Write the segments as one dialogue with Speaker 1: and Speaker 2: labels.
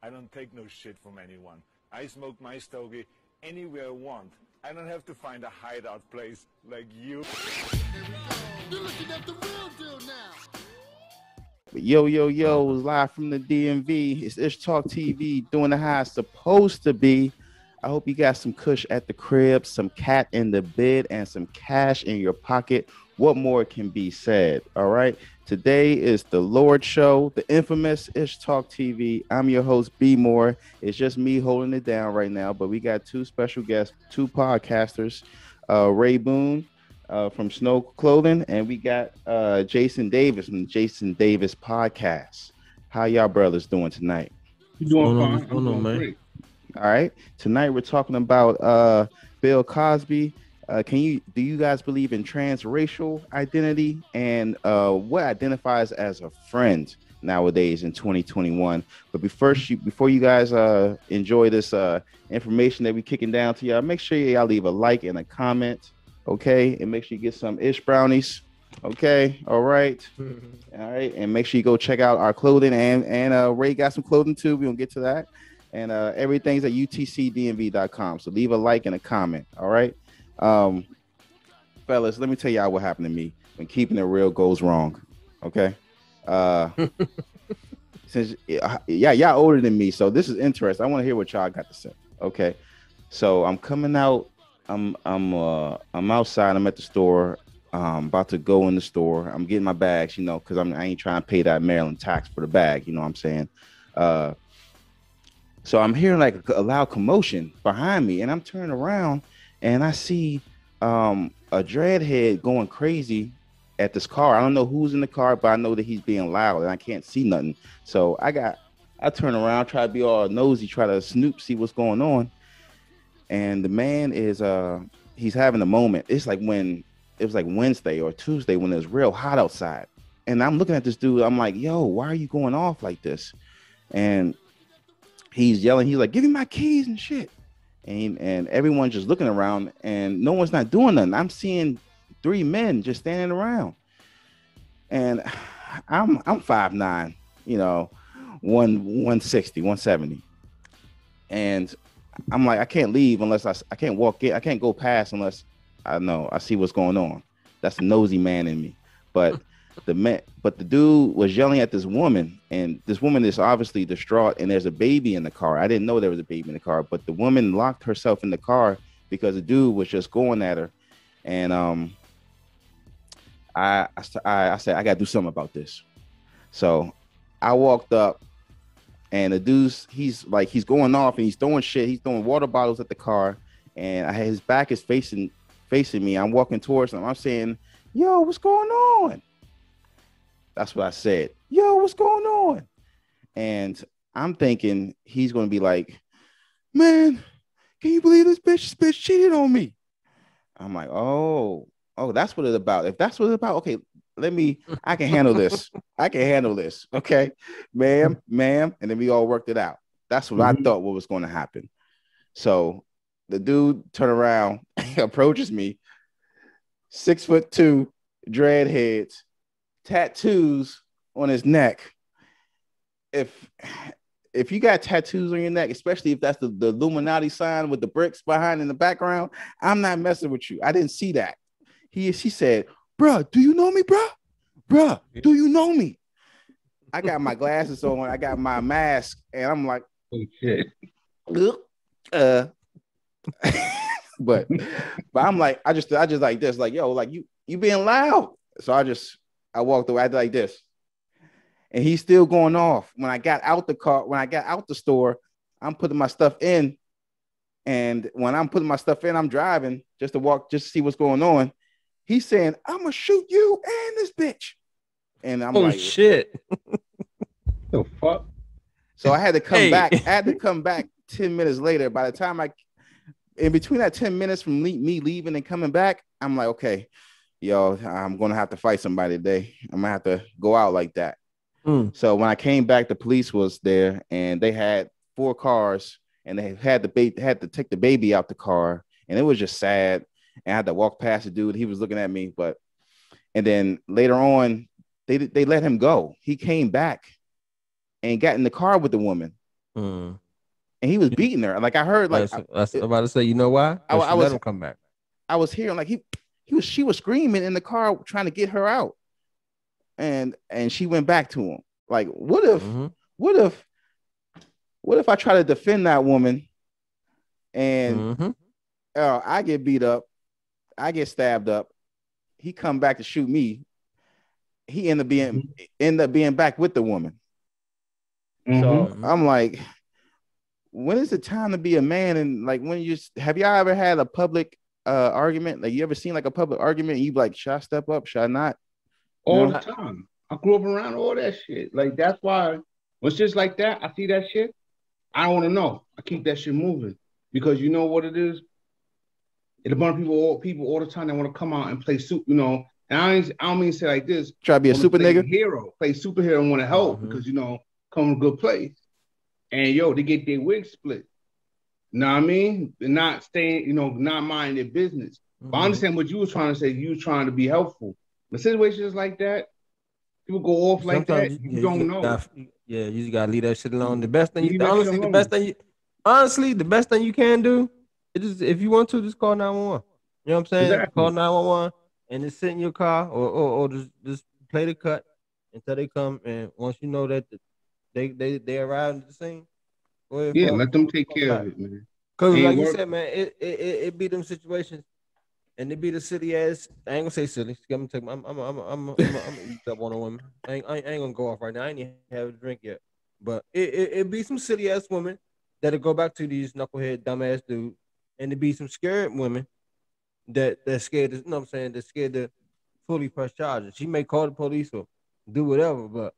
Speaker 1: I don't take no shit from anyone. I smoke my stogie anywhere I want. I don't have to find a hideout place like you.
Speaker 2: You're looking at the real deal now.
Speaker 3: Yo, live from the DMV. It's Ishtalk TV doing how it's supposed to be. I hope you got some kush at the crib, some cat in the bed, and some cash in your pocket. What more can be said? All right. Today is the Lord Show, the infamous Ishtalk TV. I'm your host, B Moore. It's just me holding it down right now, but we got two special guests, two podcasters, Ray Boone from Snow Clothing, and we got Jason Davis from Jason Davis Podcast. How y'all brothers doing tonight?
Speaker 4: You doing fine? I'm doing great.
Speaker 3: All right. Tonight we're talking about Bill Cosby. Do you guys believe in transracial identity, and what identifies as a friend nowadays in 2021? But before you guys enjoy this information that we're kicking down to y'all, make sure y'all leave a like and a comment, okay? And make sure you get some Ish brownies, okay? All right. All right. And make sure you go check out our clothing, and Ray got some clothing too. We're gonna get to that. And everything's at utcdmv.com. So leave a like and a comment. All right. Fellas, let me tell y'all what happened to me when keeping it real goes wrong. Okay. Since y'all older than me, so this is interesting. I want to hear what y'all got to say. Okay. So I'm coming out. I'm outside. I'm at the store. About to go in the store. I'm getting my bags, because I ain't trying to pay that Maryland tax for the bag. You know what I'm saying? So I'm hearing like a loud commotion behind me, and I'm turning around and I see a dreadhead going crazy at this car. I don't know who's in the car, but I know that he's being loud and I can't see nothing. So I turn around, try to be all nosy, try to snoop, see what's going on. And the man is he's having a moment. It was like Wednesday or Tuesday when it was real hot outside. And I'm looking at this dude, I'm like, yo, why are you going off like this? And he's yelling, he's like, give me my keys and shit. And everyone's just looking around and no one's not doing nothing. I'm seeing three men just standing around. And I'm 5'9", 160, 170. And I'm like, I can't leave unless I can't walk in. I can't go past unless I see what's going on. That's the nosy man in me. But the dude was yelling at this woman, and this woman is obviously distraught, and there's a baby in the car. I didn't know there was a baby in the car, but the woman locked herself in the car because the dude was just going at her. And I said, I gotta do something about this. So I walked up, and the dude's he's going off and he's throwing shit. He's throwing water bottles at the car, and his back is facing me. I'm walking towards him. I'm saying, yo, what's going on? That's what I said. Yo, what's going on? And I'm thinking he's going to be like, man, can you believe this bitch cheated on me? I'm like, oh, that's what it's about. If that's what it's about, okay, I can handle this. Okay, ma'am. And then we all worked it out. That's what I thought what was going to happen. So the dude turned around, approaches me, 6'2", dreadheads, tattoos on his neck. If you got tattoos on your neck, especially if that's the Illuminati sign with the bricks behind in the background, I'm not messing with you. I didn't see that. She said, bruh, do you know me, bruh, do you know me? I got my glasses on, I got my mask, and I'm like,
Speaker 4: oh shit.
Speaker 3: but I'm like, I just like this, like, yo, like you being loud. So I walked away. I did like this, and he's still going off. When I got out the store, I'm putting my stuff in, and when I'm putting my stuff in, I'm driving just to see what's going on. He's saying, "I'm gonna shoot you and this bitch," and I'm like,
Speaker 5: shit.
Speaker 4: The fuck?
Speaker 3: So I had to come back. I had to come back 10 minutes later. By the time in between that 10 minutes from me leaving and coming back, I'm like, okay, yo, I'm going to have to fight somebody today. I'm going to have to go out like that. So when I came back, the police was there, and they had 4 cars, and they had to take the baby out the car, and it was just sad. And I had to walk past the dude. He was looking at me, and then later on, they let him go. He came back and got in the car with the woman,
Speaker 5: Mm.
Speaker 3: and he was beating her. Like I heard, like
Speaker 5: I was about to say, you know why?
Speaker 3: I
Speaker 5: She
Speaker 3: was
Speaker 5: let him come back.
Speaker 3: I was hearing like she was screaming in the car trying to get her out, and she went back to him. Like, what if I try to defend that woman, and I get beat up, I get stabbed up, he come back to shoot me, he end up being back with the woman. So I'm like, when is the time to be a man? And like, have y'all ever had a public argument? Like, you ever seen like a public argument and you be like, should I step up? Should I not?
Speaker 4: All the time. I grew up around all that shit. Like, that's why when shit's like that, I see that shit, I don't want to know. I keep that shit moving because you know what it is. It's a bunch of people all the time that want to come out and play you know. And I don't mean to say like this.
Speaker 3: Try to be a super nigga,
Speaker 4: play superhero and want to help because you know come from a good place. And they get their wig split. You know what I mean? They're not staying, you know, not minding their business. But I understand what you was trying to say. You was trying to be helpful. But situations like that, people go off like that. You don't know.
Speaker 5: You just gotta leave that shit alone. The best thing the best thing you can do is just, if you want to, just call 911. You know what I'm saying?
Speaker 4: Exactly.
Speaker 5: Call 911 and just sit in your car or just play the cut until they come. And once you know that they arrive at the scene,
Speaker 4: let them take care of it, man.
Speaker 5: Because like you said, man, it be them situations, and it be the silly ass. I ain't gonna say silly. I'm gonna eat up on a woman. I ain't gonna go off right now. I ain't even have a drink yet. But it be some silly ass women that'll go back to these knucklehead dumbass dudes, and it be some scared women that's scared. You know what I'm saying? They're scared to fully press charges. She may call the police or do whatever, but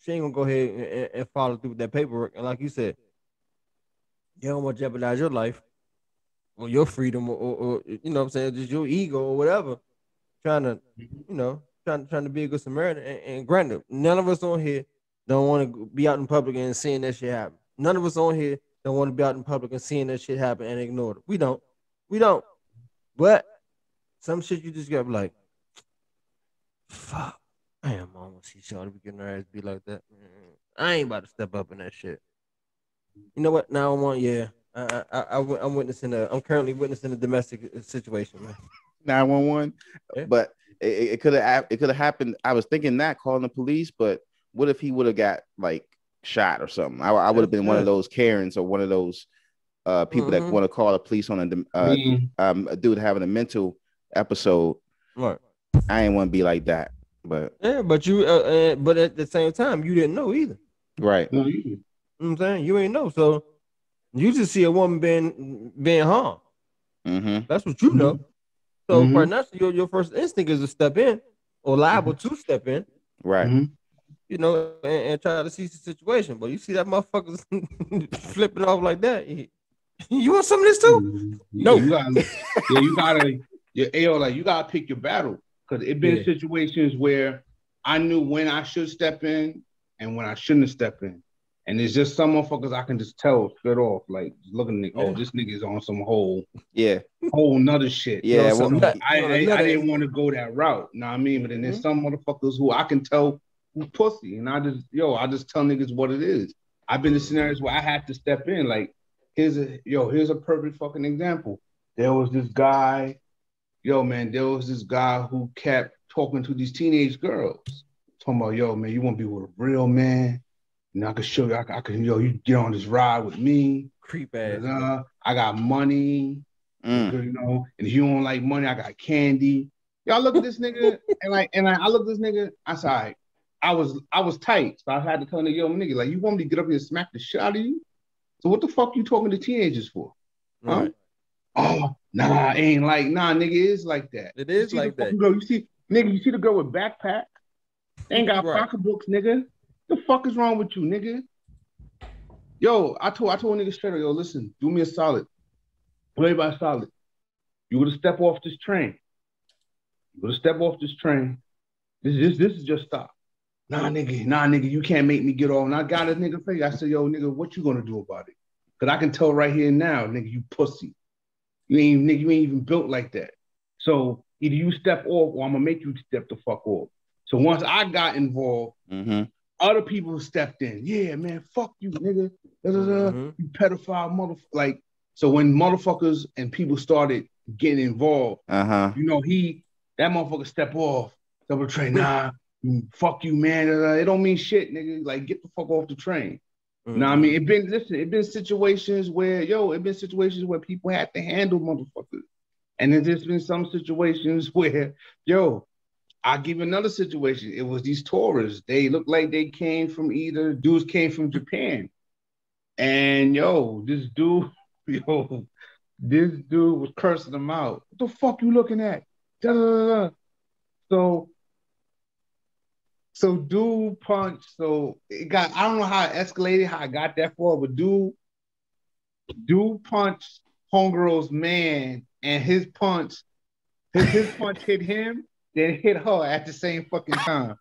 Speaker 5: she ain't gonna go ahead and follow through with that paperwork. And like you said, you don't want to jeopardize your life or your freedom or you know what I'm saying, just your ego or whatever, trying to be a good Samaritan. And granted, none of us on here don't want to be out in public and seeing that shit happen. None of us on here don't want to be out in public and seeing that shit happen and ignore it. We don't. But some shit you just gotta be like, fuck, I am almost see Shawty be getting her ass beat like that. I ain't about to step up in that shit. You know what? Now I'm currently witnessing a domestic situation, man.
Speaker 3: 911, but it could have happened. I was thinking that calling the police, but what if he would have got like shot or something? I would have been one of those Karens or one of those people that want to call the police on a dude having a mental episode.
Speaker 5: Right.
Speaker 3: I ain't want to be like that, but
Speaker 5: but you but at the same time you didn't know either.
Speaker 3: Right.
Speaker 5: You know what I'm saying? You ain't know, so you just see a woman being harmed. That's what you know. So right now, your first instinct is to step in or liable to step in.
Speaker 3: Right.
Speaker 5: You know, and try to see the situation. But you see that motherfuckers flipping off like that. You want some of this too? No.
Speaker 4: You gotta pick your battle. Because it been situations where I knew when I should step in and when I shouldn't step in. And there's just some motherfuckers I can just tell straight off, like looking at this nigga is on some whole nother shit.
Speaker 3: Yeah,
Speaker 4: I didn't want to go that route. You know what I mean? But then there's some motherfuckers who I can tell who pussy, and I just tell niggas what it is. I've been in scenarios where I had to step in. Like here's a perfect fucking example. There was this guy, who kept talking to these teenage girls, talking about, man, you want to be with a real man. And I can show you, I can, you get on this ride with me.
Speaker 5: Creep ass.
Speaker 4: I got money, and if you don't like money, I got candy. Y'all look at this nigga, and I look at this nigga, I said, all right, I was tight. So I had to tell the nigga, like, you want me to get up here and smack the shit out of you? So what the fuck you talking to teenagers for? Huh?
Speaker 5: Right.
Speaker 4: Oh, nah, ain't like, nigga, it is like that.
Speaker 5: It is like that.
Speaker 4: You see the girl with backpack? They ain't got pocketbooks, nigga. The fuck is wrong with you, nigga? Yo, I told a nigga straight up, listen, do me a solid. Do everybody solid. You gotta step off this train. This is just stop. Nah, nigga, you can't make me get off. And I got a nigga face. I said, yo, nigga, what you gonna do about it? Cause I can tell right here and now, nigga, you pussy. You ain't even built like that. So either you step off or I'm gonna make you step the fuck off. So once I got involved, other people stepped in. Yeah, man, fuck you, nigga. Da, da, da. You pedophile motherfucker. Like, so when motherfuckers and people started getting involved, you know, that motherfucker step off. Double train, nah, fuck you, man. It don't mean shit, nigga. Like, get the fuck off the train. Know what I mean? It been situations where, people had to handle motherfuckers. And then there's been some situations where, I'll give you another situation. It was these tourists. They looked like they came from dudes came from Japan. And this dude was cursing them out. What the fuck you looking at? Da, da, da, da. So dude punched. So it got, I don't know how it escalated, how I got that far, but dude punched homegirl's man, and his punch hit him, then hit her at the same fucking time.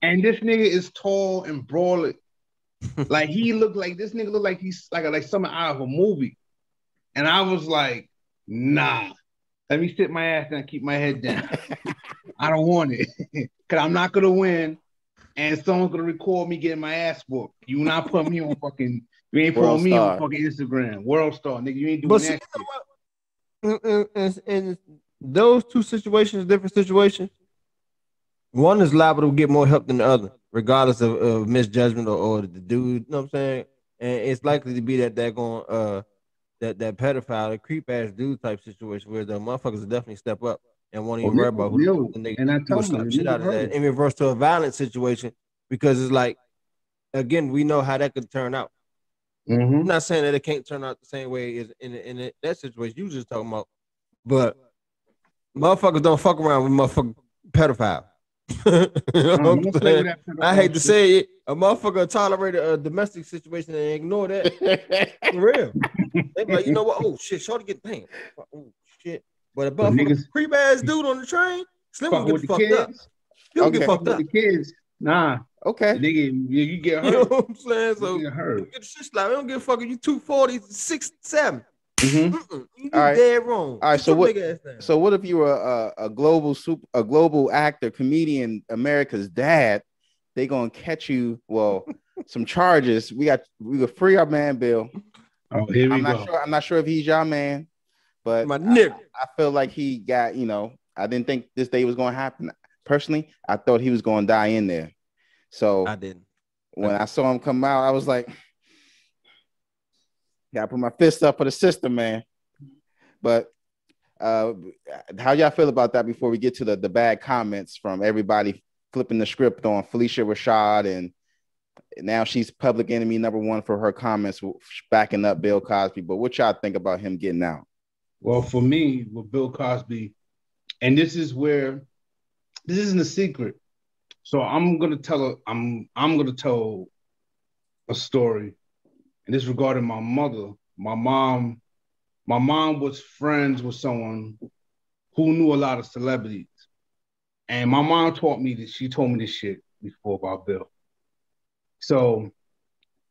Speaker 4: And this nigga is tall and brolic. Like this nigga looked like he's like something out of a movie. And I was like, nah. Let me sit my ass down and keep my head down. I don't want it. Cause I'm not gonna win. And someone's gonna record me getting my ass whooped. You not put me on fucking, you ain't putting me on fucking Instagram. World star, nigga. You ain't doing that shit.
Speaker 5: In those two situations, different situations, one is liable to get more help than the other, regardless of misjudgment or the dude, you know what I'm saying? And it's likely to be that they're going that pedophile, a creep ass dude type situation where the motherfuckers will definitely step up and won't even worry about who the nigga,
Speaker 4: and I tell
Speaker 5: slap
Speaker 4: them,
Speaker 5: shit out of that in reverse to a violent situation, because it's like, again, we know how that could turn out. I'm not saying that it can't turn out the same way as in that situation you just talking about, but motherfuckers don't fuck around with motherfucking pedophile. I hate to say it, a motherfucker tolerate a domestic situation and ignore that. For real. They be like, you know what? Oh shit, shorty get pain. Oh shit. But a motherfucker creep ass dude on the train, Slim will get fucked up. He'll get fucked up.
Speaker 4: The kids, nah.
Speaker 3: Okay.
Speaker 4: Nigga, you get hurt.
Speaker 5: You know what I'm saying? So
Speaker 4: you get hurt.
Speaker 5: You get the shit slapped. I don't give a fuck if you 240, 6'7". You
Speaker 3: All right.
Speaker 5: dead wrong.
Speaker 3: All right. So what if you were a global actor, comedian, America's dad? They gonna catch you. Well, some charges. We will free our man Bill.
Speaker 4: Oh, here we go.
Speaker 3: I'm not sure if he's your man, but
Speaker 5: my nigga.
Speaker 3: I feel like he got. I didn't think this day was gonna happen. Personally, I thought he was gonna die in there. So
Speaker 5: I didn't.
Speaker 3: When I saw him come out, I was like, gotta put my fist up for the system, man. But how y'all feel about that before we get to the bad comments from everybody flipping the script on Felicia Rashad, and now she's public enemy #1 for her comments backing up Bill Cosby. But what y'all think about him getting out?
Speaker 4: Well, for me, with Bill Cosby, and this isn't a secret. So I'm gonna tell a story, and this regarding my mother. My mom was friends with someone who knew a lot of celebrities, and my mom taught me this. She told me this shit before about Bill. So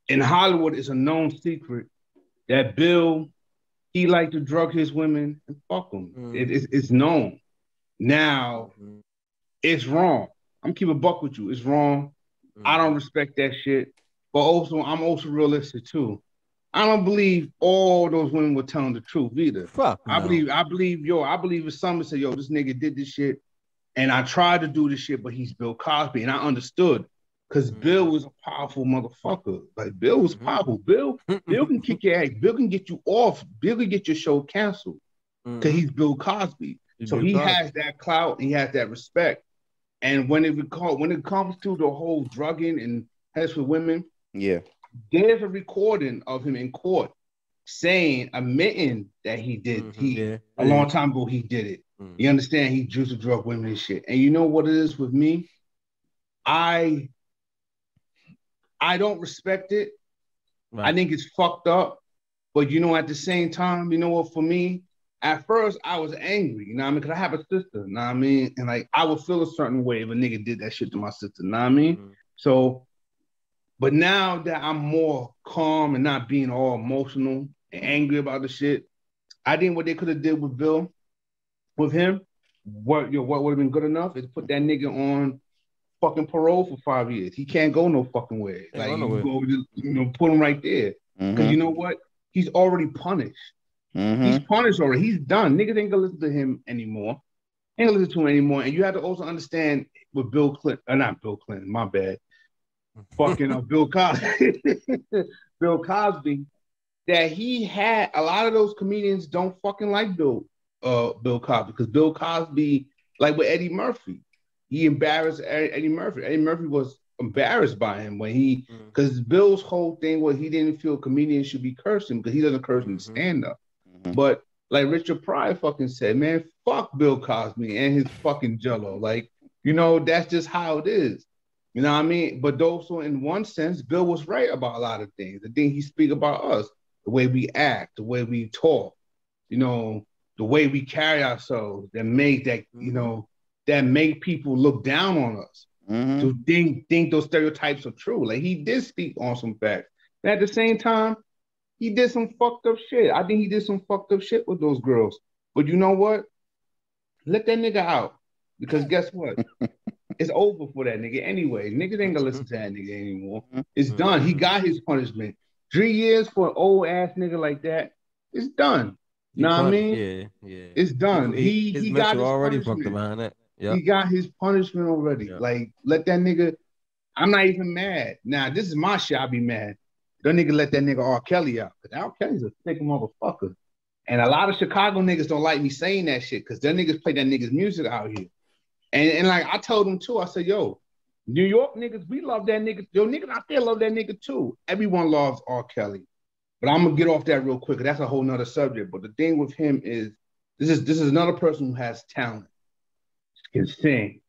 Speaker 4: in Hollywood, it's a known secret that Bill, he liked to drug his women and fuck them. It's known. Now, it's wrong. I'm keeping a buck with you. It's wrong. I don't respect that shit. But also, I'm also realistic too. I don't believe all those women were telling the truth either.
Speaker 5: Fuck.
Speaker 4: I believe if someone said, this nigga did this shit, and I tried to do this shit, but he's Bill Cosby, and I understood. Because Bill was a powerful motherfucker. Like, Bill was powerful. Bill can kick your ass. Bill can get you off. Bill can get your show canceled. Because he's Bill Cosby. He has that clout. He has that respect. And when it comes to the whole drugging and sex with women, there's a recording of him in court admitting that he did. A long time ago, he did it. You understand? He used to drug women and shit. And you know what it is with me? I don't respect it. Right. I think it's fucked up. But at the same time, you know what? For me, at first I was angry. You know what I mean? Because I have a sister. You know what I mean? And like I would feel a certain way if a nigga did that shit to my sister. You know what I mean? So, but now that I'm more calm and not being all emotional and angry about the shit, I think what they could have did with Bill, with him, what would have been good enough is put that nigga on fucking parole for 5 years. He can't go no fucking way.
Speaker 5: Ain't
Speaker 4: Like
Speaker 5: going
Speaker 4: you
Speaker 5: nowhere.
Speaker 4: go, put him right there. Because you know what? He's already punished. He's punished already. He's done. Niggas ain't gonna listen to him anymore. Ain't gonna listen to him anymore. And you have to also understand with Bill Clinton, not Bill Clinton, my bad. Fucking Bill Cosby. Bill Cosby, that he had a lot of those comedians don't fucking like Bill Cosby, because Bill Cosby, like with Eddie Murphy, he embarrassed Eddie Murphy. Eddie Murphy was embarrassed by him when he, because Bill's whole thing was he didn't feel comedians should be cursing because he doesn't curse in stand up. But like Richard Pryor fucking said, man, fuck Bill Cosby and his fucking jello. Like, that's just how it is. You know what I mean? But also in one sense, Bill was right about a lot of things. The thing he speak about us, the way we act, the way we talk, the way we carry ourselves that make that, that make people look down on us. To think those stereotypes are true. Like he did speak on some facts. And at the same time, he did some fucked up shit. I think he did some fucked up shit with those girls. But you know what? Let that nigga out. Because guess what? It's over for that nigga anyway. Niggas ain't gonna listen to that nigga anymore. It's done. He got his punishment. 3 years for an old ass nigga like that, it's done. You know what I mean?
Speaker 5: Yeah.
Speaker 4: It's done. He got his
Speaker 5: already
Speaker 4: punishment.
Speaker 5: fucked behind that. Yep.
Speaker 4: He got his punishment already. Yep. Like, let that nigga, I'm not even mad. Now, this is my shit, I'll be mad. That nigga let that nigga R. Kelly out. Because R. Kelly's a sick motherfucker. And a lot of Chicago niggas don't like me saying that shit because their niggas play that nigga's music out here. And like I told them too, I said, yo, New York niggas, we love that nigga. Yo, niggas out there love that nigga too. Everyone loves R. Kelly. But I'm gonna get off that real quick. That's a whole nother subject. But the thing with him is, this is another person who has talent. He can sing.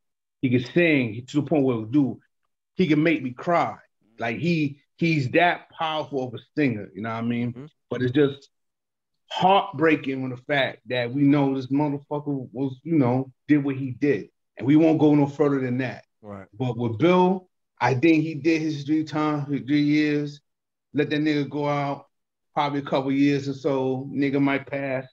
Speaker 4: He can sing to the point where he can make me cry. Like he's that powerful of a singer, you know what I mean? But it's just heartbreaking on the fact that we know this motherfucker was, did what he did. And we won't go no further than that.
Speaker 5: Right.
Speaker 4: But with Bill, I think he did his 3 years. Let that nigga go out. Probably a couple years or so. Nigga might pass.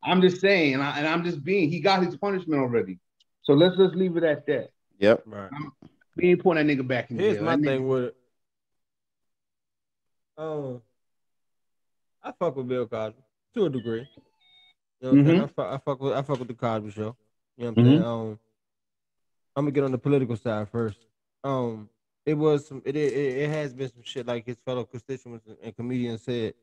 Speaker 4: I'm just saying, and I'm just he got his punishment already. So let's just leave it at that.
Speaker 3: Yep.
Speaker 5: Right.
Speaker 4: We ain't putting that nigga back in jail.
Speaker 5: Here's my thing with it. I fuck with Bill Cosby to a degree. You know what I'm saying? I fuck with the Cosby Show. You know what I'm saying? I'm gonna get on the political side first. It has been some shit like his fellow constituents and comedians said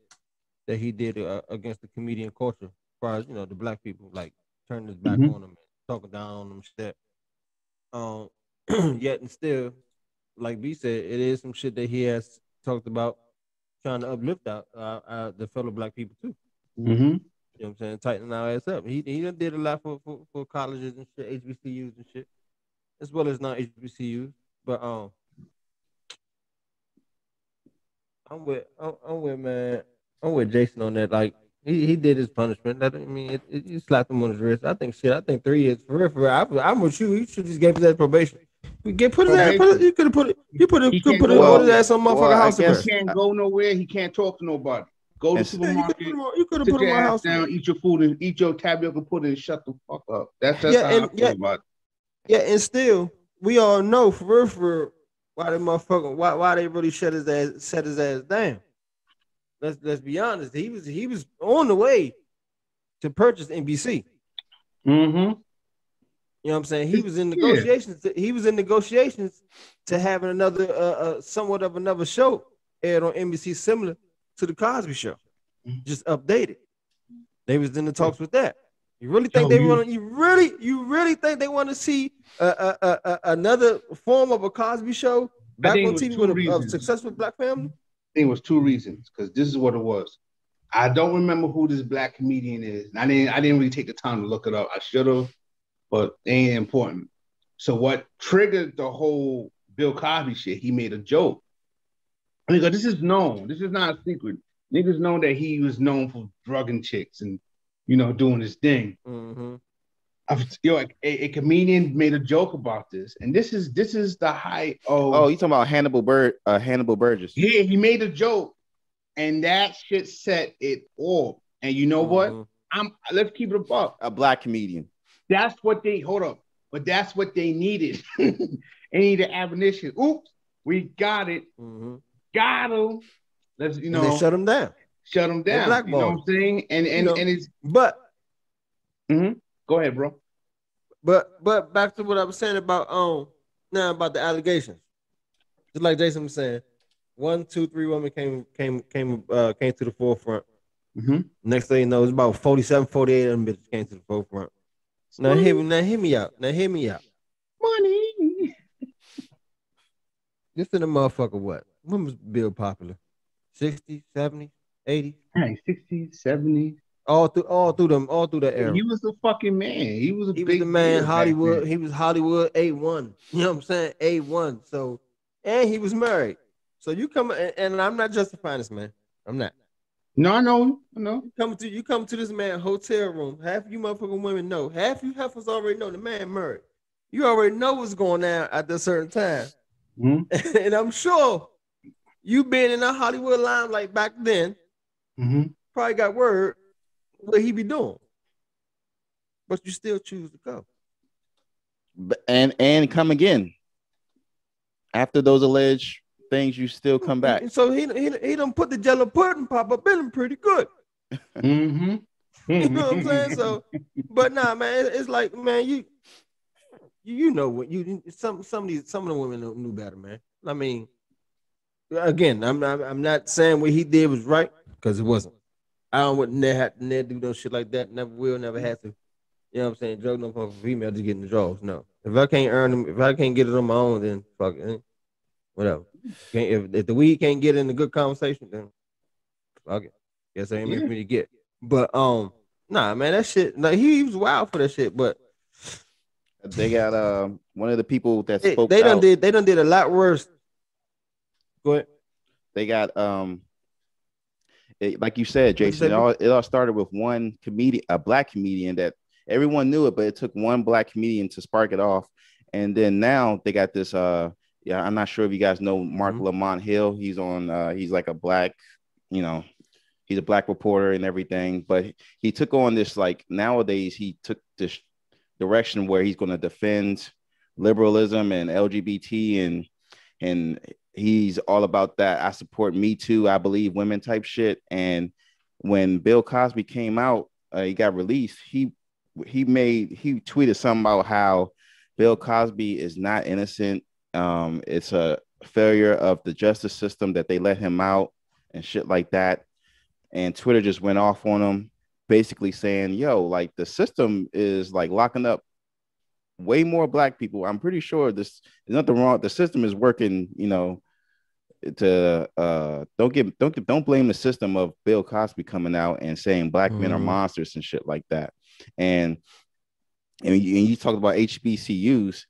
Speaker 5: that he did against the comedian culture, as far as the black people, like turning his back on them and talking down on them shit. Yet and still, like B said, it is some shit that he has talked about trying to uplift out the fellow black people too. You know what I'm saying? Tightening our ass up. He done did a lot for colleges and shit, HBCUs and shit, as well as not HBCUs. But I'm with Jason on that. Like he did his punishment. You slapped him on his wrist. I think 3 years for real. I'm with you. You should just give his ass probation. You put his ass. You could have put his ass on motherfucking house arrest.
Speaker 4: He can't go nowhere. He can't talk to nobody. Go to the supermarket.
Speaker 5: You could have put him on house
Speaker 4: down, eat your food, and eat your tapioca pudding, and shut the fuck up. That's how I feel about it.
Speaker 5: Yeah, and still, we all know for real why they motherfucking why they really set his ass down. Let's be honest. He was on the way to purchase NBC. You know what I'm saying? He was in negotiations. He was in negotiations to having another somewhat of another show aired on NBC similar to the Cosby Show, just updated. They was in the talks with that. You really think they want? You really think they want to see another form of a Cosby Show back on TV with a successful black family?
Speaker 4: I think it was 2 reasons, because this is what it was. I don't remember who this black comedian is. I didn't really take the time to look it up. I should have, but it ain't important. So what triggered the whole Bill Cosby shit? He made a joke. Because this is known. This is not a secret. Niggas know that he was known for drugging chicks and doing his thing. A comedian made a joke about this, and this is the height of.
Speaker 3: Oh, you talking about Hannibal Burgess? Yeah,
Speaker 4: he made a joke, and that shit set it off. And you know what? Let's keep it a buck.
Speaker 3: A black comedian.
Speaker 4: That's what they hold up. but that's what they needed. They needed ammunition. Oops, we got it. Got him. Let's
Speaker 5: And they shut them down.
Speaker 4: Shut them
Speaker 5: They
Speaker 4: down. You know what I'm saying? And it's Go ahead, bro.
Speaker 5: But back to what I was saying about now about the allegations. Just like Jason was saying, 1, 2, 3 women came to the forefront. Next thing you know, it's about 47, 48 of them bitches came to the forefront. Now hear me out.
Speaker 4: Money.
Speaker 5: This in the motherfucker what? When was Bill popular? 60s, 70s, 80s?
Speaker 4: Hey, 60s, 70s.
Speaker 5: All through that era.
Speaker 4: He was the fucking man. He was
Speaker 5: the man. Hollywood. He was Hollywood A1. You know what I'm saying? A1. So, and he was married. So you come and I'm not justifying this man. I'm not.
Speaker 4: No, I know.
Speaker 5: You come to this man hotel room. Half of you motherfucking women know. Half you heifers already know the man married. You already know what's going down at a certain time. And I'm sure you being in a Hollywood limelight back then, probably got word what he be doing, but you still choose to go.
Speaker 3: And come again after those alleged things. You still come back.
Speaker 5: So he done put the jello pudding pop up in him pretty good. You know what I'm saying? So, but nah, man, it's like, man, you know what some of the women knew better, man. I mean, again, I'm not saying what he did was right because it wasn't. I don't want never do no shit like that. Never will, never have to. You know what I'm saying? Drug no for female to get in the draws. No. If I can't earn them, if I can't get it on my own, then fuck it. Whatever. If the weed can't get in a good conversation, then fuck it. Guess I ain't meant for me to get. But nah, man, that shit. Like he was wild for that shit. But
Speaker 3: they got one of the people that spoke.
Speaker 5: They done did a lot worse. Go ahead.
Speaker 3: They got like you said, Jason, it all started with one comedian, a black comedian that everyone knew it, but it took one black comedian to spark it off. And then now they got this, I'm not sure if you guys know Mark Lamont Hill. He's on, he's like a black, he's a black reporter and everything, but he took on this, like nowadays he took this direction where he's going to defend liberalism and LGBT and he's all about that. I support Me Too, I believe women type shit. And when Bill Cosby came out, he got released. He tweeted something about how Bill Cosby is not innocent. It's a failure of the justice system that they let him out and shit like that. And Twitter just went off on him, basically saying, yo, like the system is like locking up way more black people. I'm pretty sure there's nothing wrong. The system is working, to don't blame the system of Bill Cosby coming out and saying black men are monsters and shit like that. And you talked about HBCUs.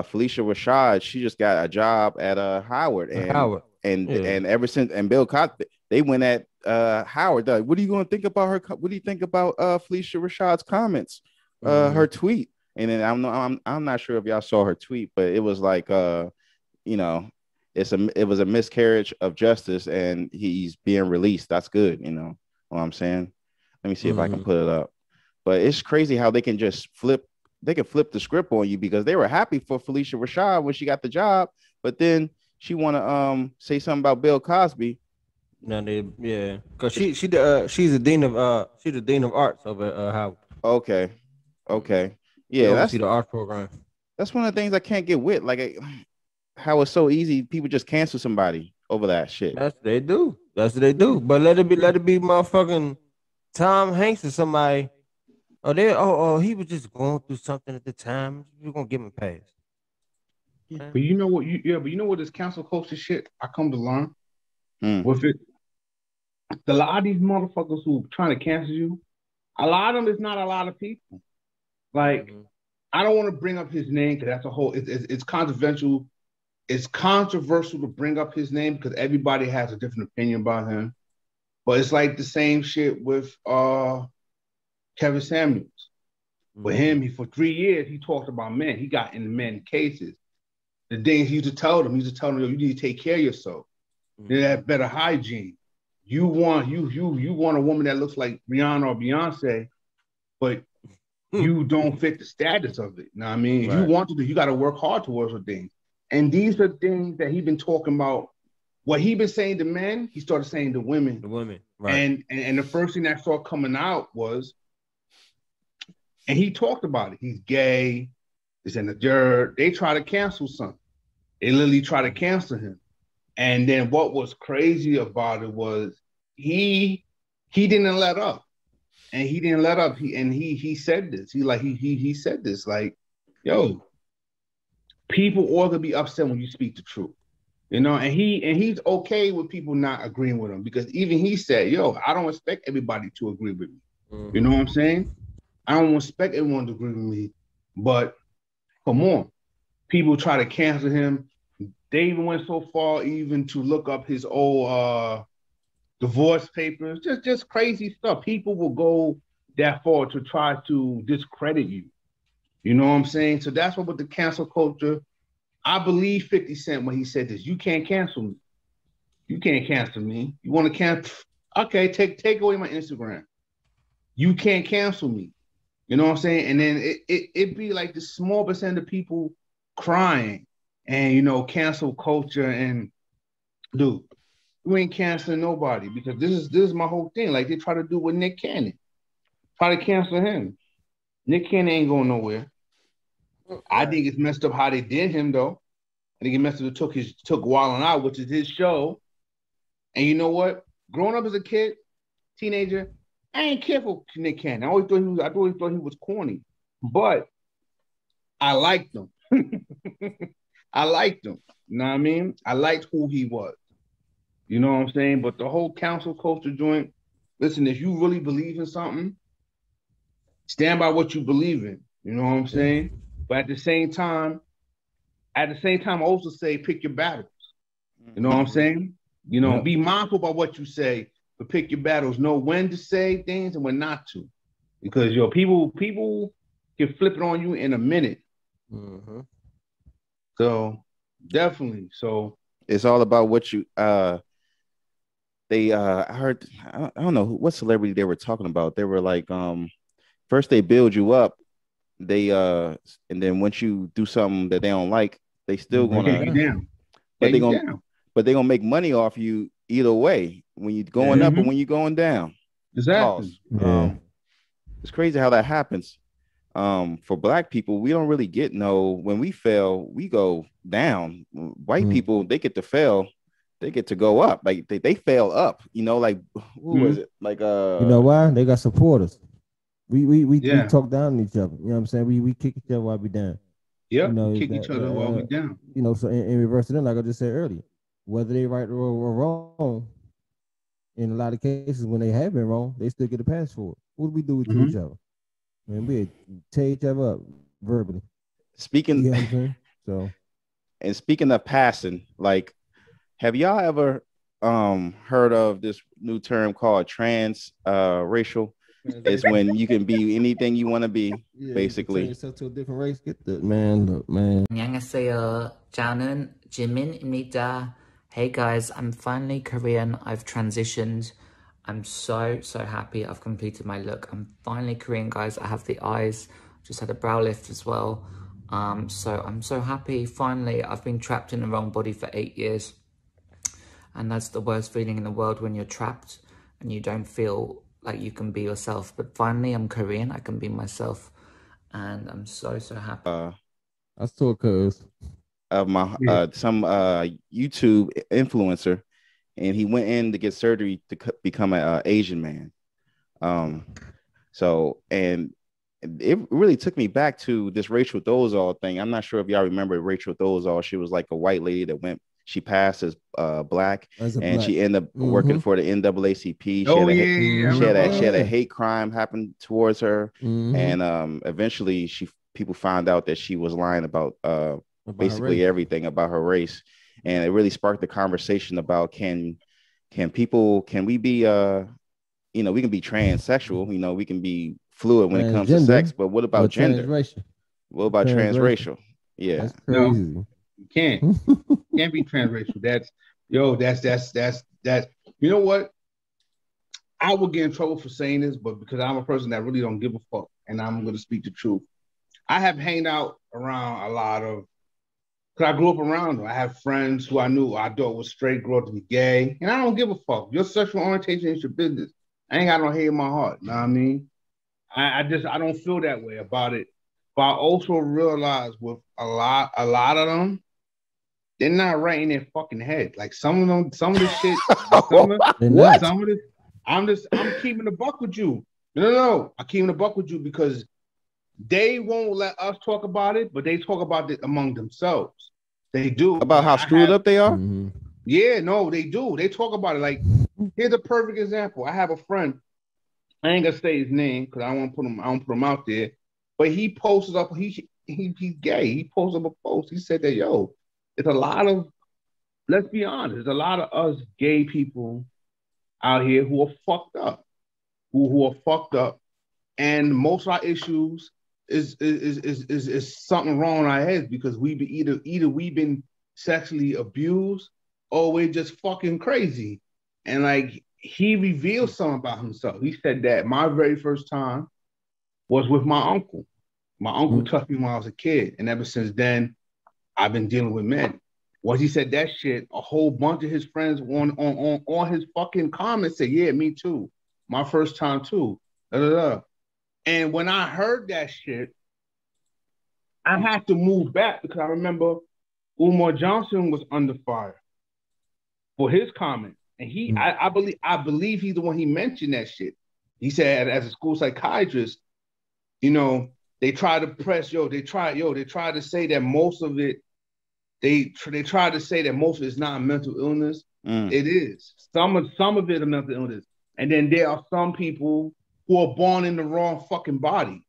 Speaker 3: Felicia Rashad, she just got a job at Howard, and ever since Bill Cosby, they went at Howard. Like, what are you going to think about her? What do you think about Felicia Rashad's comments, her tweet? And then I'm not sure if y'all saw her tweet, but it was like it was a miscarriage of justice, and he's being released. That's good, what I'm saying. Let me see if I can put it up. But it's crazy how they can just flip the script on you, because they were happy for Felicia Rashad when she got the job, but then she want to say something about Bill Cosby.
Speaker 5: No, because she's the dean of arts over at Howard.
Speaker 3: Okay, yeah, that's
Speaker 5: the art program.
Speaker 3: That's one of the things I can't get with, like how it's so easy. People just cancel somebody over that shit.
Speaker 5: That's what they do. But let it be motherfucking Tom Hanks or somebody. He was just going through something at the time. You're gonna give him a pass.
Speaker 4: Yeah, but you know what this cancel culture shit I come to learn with it. A lot of these motherfuckers who are trying to cancel you, a lot of them is not a lot of people. Like, I don't want to bring up his name because that's a whole. It's controversial. It's controversial to bring up his name because everybody has a different opinion about him. But it's like the same shit with Kevin Samuels. With him, for 3 years, he talked about men. He got in the men cases. The things he used to tell them, yo, you need to take care of yourself. You have better hygiene. You want a woman that looks like Rihanna or Beyonce, but you don't fit the status of it. Now, I mean, if you
Speaker 5: Right.
Speaker 4: want to do, you got to work hard towards the things. And these are things that he's been talking about. What he been saying to men, he started saying to women.
Speaker 5: The women, right?
Speaker 4: And the first thing that started coming out was, and he talked about it. He's gay. It's in the dirt. They try to cancel something. They literally try to cancel him. And then what was crazy about it was he didn't let up. And he didn't let up. He said this. He said this like, yo, people ought to be upset when you speak the truth. You know, and he's okay with people not agreeing with him, because even he said, yo, I don't expect everybody to agree with me.
Speaker 5: Mhm.
Speaker 4: You know what I'm saying? I don't expect everyone to agree with me, but come on. People try to cancel him. They even went so far even to look up his old divorce papers, just crazy stuff. People will go that far to try to discredit you. You know what I'm saying? So that's what with the cancel culture, I believe 50 Cent when he said this, you can't cancel me. You can't cancel me. You want to cancel? Okay, take away my Instagram. You can't cancel me. You know what I'm saying? And then it be like the small percent of people crying and, you know, cancel culture. And dude, you ain't canceling nobody, because this is my whole thing. Like they try to do with Nick Cannon. Try to cancel him. Nick Cannon ain't going nowhere. I think it's messed up how they did him though. I think it messed up. Took Wildin' Out, which is his show. And you know what? Growing up as a kid, teenager, I ain't care for Nick Cannon. I always thought he was corny, but I liked him. I liked him. You know what I mean? I liked who he was. You know what I'm saying? But the whole council culture joint, listen, if you really believe in something, stand by what you believe in. You know what I'm saying? But at the same time, I also say pick your battles. You know what I'm saying? You know, be mindful about what you say, but pick your battles. Know when to say things and when not to. Because people can flip it on you in a minute.
Speaker 5: Mm-hmm.
Speaker 4: So definitely. So
Speaker 3: it's all about what you they I heard, I don't know what celebrity they were talking about. They were like, first they build you up, they and then once you do something that they don't like, they still gonna
Speaker 4: take you down.
Speaker 3: but they gonna make money off you either way, when you're going up and when you're going down.
Speaker 4: Exactly.
Speaker 3: It's crazy how that happens. For black people, we don't really get when we fail, we go down. White people, they get to fail, they get to go up. Like they fail up, you know, like who was it? Like
Speaker 6: you know why? They got supporters. We talk down on each other. You know what I'm saying? We kick each other while we down.
Speaker 4: Yeah,
Speaker 6: you know,
Speaker 4: kick each other while we down.
Speaker 6: You know, so in reverse to them, like I just said earlier, whether they right or wrong, in a lot of cases when they have been wrong, they still get a pass for it. What do we do to each other? Man, we tear each other up verbally.
Speaker 3: Speaking,
Speaker 6: you know what I'm saying? So,
Speaker 3: and speaking of passing, like, have y'all ever heard of this new term called trans racial? It's when you can be anything you want to be, basically.
Speaker 6: You yourself to a different race. Get the man, look, man.
Speaker 7: 안녕하세요. 저는 지민입니다. Hey guys, I'm finally Korean. I've transitioned. I'm so happy I've completed my look. I'm finally Korean, guys. I have the eyes. Just had a brow lift as well. So I'm so happy. Finally, I've been trapped in the wrong body for 8 years. And that's the worst feeling in the world, when you're trapped and you don't feel like you can be yourself. But finally, I'm Korean. I can be myself. And I'm so happy.
Speaker 6: I saw cuz
Speaker 3: of my some YouTube influencer, and he went in to get surgery to become an Asian man. So, and it really took me back to this Rachel Dolezal thing. I'm not sure if y'all remember Rachel Dolezal. She was like a white lady that she passed as black, and she ended up working for the NAACP. She had a hate crime happen towards her, and eventually people found out that she was lying about basically everything about her race, and it really sparked the conversation about can we be we can be transsexual, we can be fluid when it comes to sex, but what about gender? What about transracial? Yeah,
Speaker 6: that's crazy.
Speaker 4: No, you can't be transracial. That's you know what? I will get in trouble for saying this, but because I'm a person that really don't give a fuck, and I'm going to speak the truth. I have hanged out around a lot of, because I grew up around them. I have friends who I knew I thought was straight, grew up to be gay, and I don't give a fuck. Your sexual orientation is your business. I ain't got no hate in my heart. You know what I mean? I don't feel that way about it. But I also realize with a lot of them, they're not right in their fucking head. Like some of them, some of the shit,
Speaker 6: What?
Speaker 4: some of this, I'm keeping the buck with you. No. I'm keeping the buck with you because they won't let us talk about it, but they talk about it among themselves. They do.
Speaker 3: About how screwed up they are?
Speaker 6: Mm-hmm.
Speaker 4: Yeah, no, they do. They talk about it. Like, here's a perfect example. I have a friend. I ain't gonna say his name because I don't put him out there. But he posted up. He's gay. He posted up a post. He said that it's a lot of. Let's be honest. There's a lot of us gay people out here who are fucked up. Who are fucked up, and most of our issues is something wrong in our heads because we be either we've been sexually abused or we're just fucking crazy. And like he revealed something about himself. He said that my very first time was with my uncle. My uncle touched me when I was a kid, and ever since then, I've been dealing with men. Once he said that shit, a whole bunch of his friends on his fucking comments said, "Yeah, me too. My first time too." Da, da, da. And when I heard that shit, I had to move back because I remember Umar Johnson was under fire for his comment. And I believe he's the one he mentioned that shit. He said as a school psychiatrist, they try to press, they try to say that most of it, they try to say that most of it is not mental illness. It is. Some of it is mental illness. And then there are some people who are born in the wrong fucking body.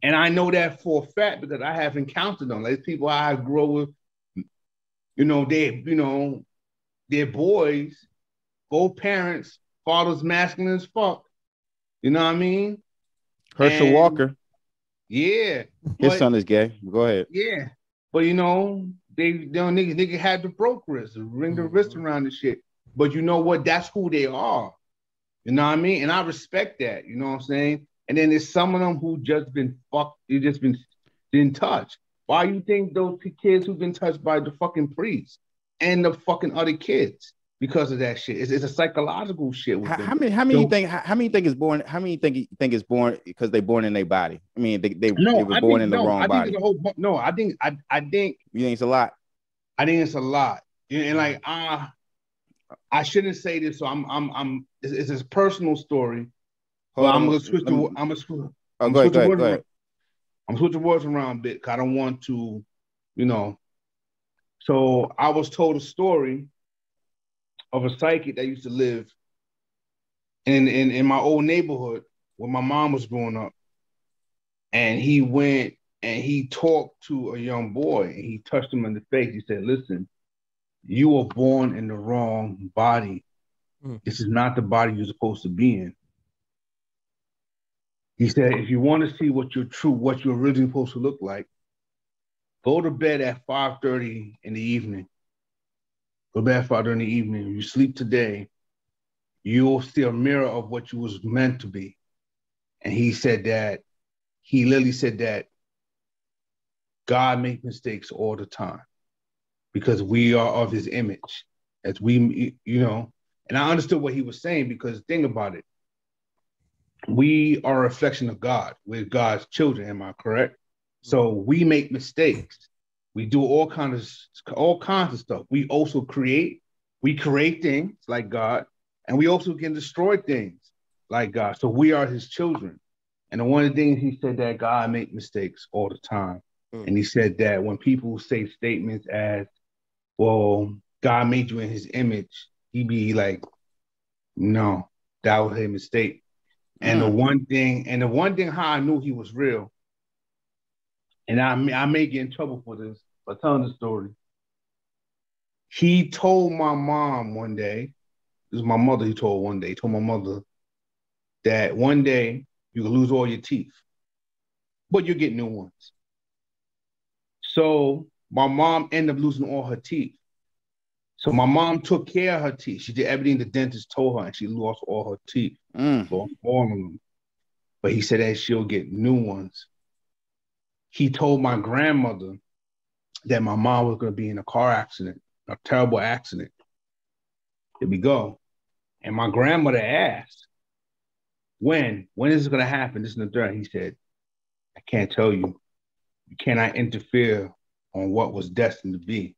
Speaker 4: And I know that for a fact because I have encountered them. Like people I grew up with, they're boys, both parents, father's masculine as fuck. You know what I mean?
Speaker 3: Herschel Walker.
Speaker 4: Yeah.
Speaker 3: His son is gay. Go ahead.
Speaker 4: Yeah. But niggas had the broke wrist, ring the wrist around the shit. But you know what? That's who they are. You know what I mean? And I respect that. You know what I'm saying? And then there's some of them who just been fucked, they just been touched. Why you think those kids who've been touched by the fucking priest and the fucking other kids because of that shit? It's a psychological shit with them.
Speaker 3: How many think is born? How many think is born because they born in their body? I mean, they were born in the wrong body.
Speaker 4: I think
Speaker 3: you think it's a lot.
Speaker 4: I think it's a lot. And like I shouldn't say this, so it's a personal story. I'm gonna switch the words around a bit because I don't want to, So I was told a story of a psychic that used to live in my old neighborhood where my mom was growing up. And he went and he talked to a young boy and he touched him in the face. He said, "Listen, you were born in the wrong body. This is not the body you're supposed to be in." He said, "If you want to see what you're originally supposed to look like, go to bed at 5:30 in the evening. Go to bed at 5:30 in the evening. You sleep today, you'll see a mirror of what you was meant to be." And he literally said that God makes mistakes all the time because we are of his image. As we, and I understood what he was saying because think about it. We are a reflection of God. We're God's children, am I correct? So we make mistakes. We do all kinds of stuff. We also create things like God, and we also can destroy things like God. So we are his children. And one of the things he said that God make mistakes all the time. And he said that when people say statements as, well, God made you in his image, he'd be like, no, that was a mistake. And the one thing how I knew he was real, and I may get in trouble for this, but telling the story. He told my mom one day, this is my mother he told one day, he told my mother that one day you will lose all your teeth, but you'll get new ones. So my mom ended up losing all her teeth. So my mom took care of her teeth. She did everything the dentist told her, and she lost all her teeth. Lost all of them. But he said that she'll get new ones. He told my grandmother that my mom was going to be in a car accident, a terrible accident. Here we go. And my grandmother asked, when is it going to happen? This and the third. He said, I can't tell you. You cannot interfere on what was destined to be.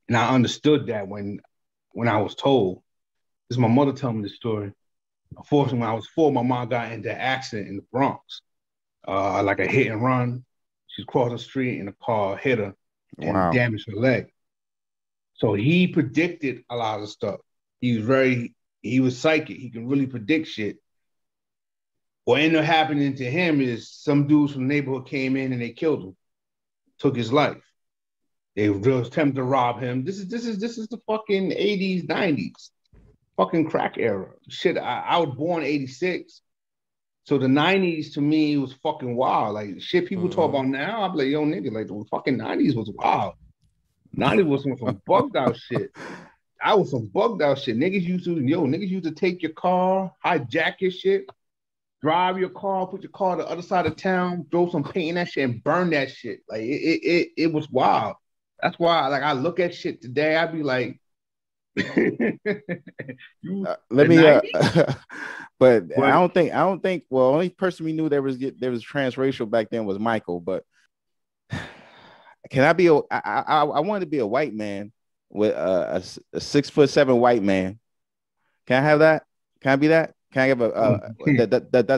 Speaker 4: And I understood that when I was told. This is my mother telling me this story. Unfortunately, when I was 4, my mom got into an accident in the Bronx, like a hit and run. She was crossing the street and a car hit her and damaged her leg. So he predicted a lot of stuff. He was psychic. He can really predict shit. What ended up happening to him is some dudes from the neighborhood came in and they killed him, took his life. They attempted to rob him. This is the fucking 80s, 90s, fucking crack era. Shit, I was born 86. So the 90s to me was fucking wild. Like shit people talk about now, I'm like, yo, nigga, like the fucking 90s was wild. 90s was some bugged out shit. I was some bugged out shit. Niggas used to take your car, hijack your shit, drive your car, put your car to the other side of town, throw some paint in that shit and burn that shit. Like it was wild. That's why like I look at shit today, I'd be like,
Speaker 3: let me but I don't think well, only person we knew there was transracial back then was Michael, but can I be I wanted to be a white man with a 6'7" white man. Can I have that? Can I be that? Can I have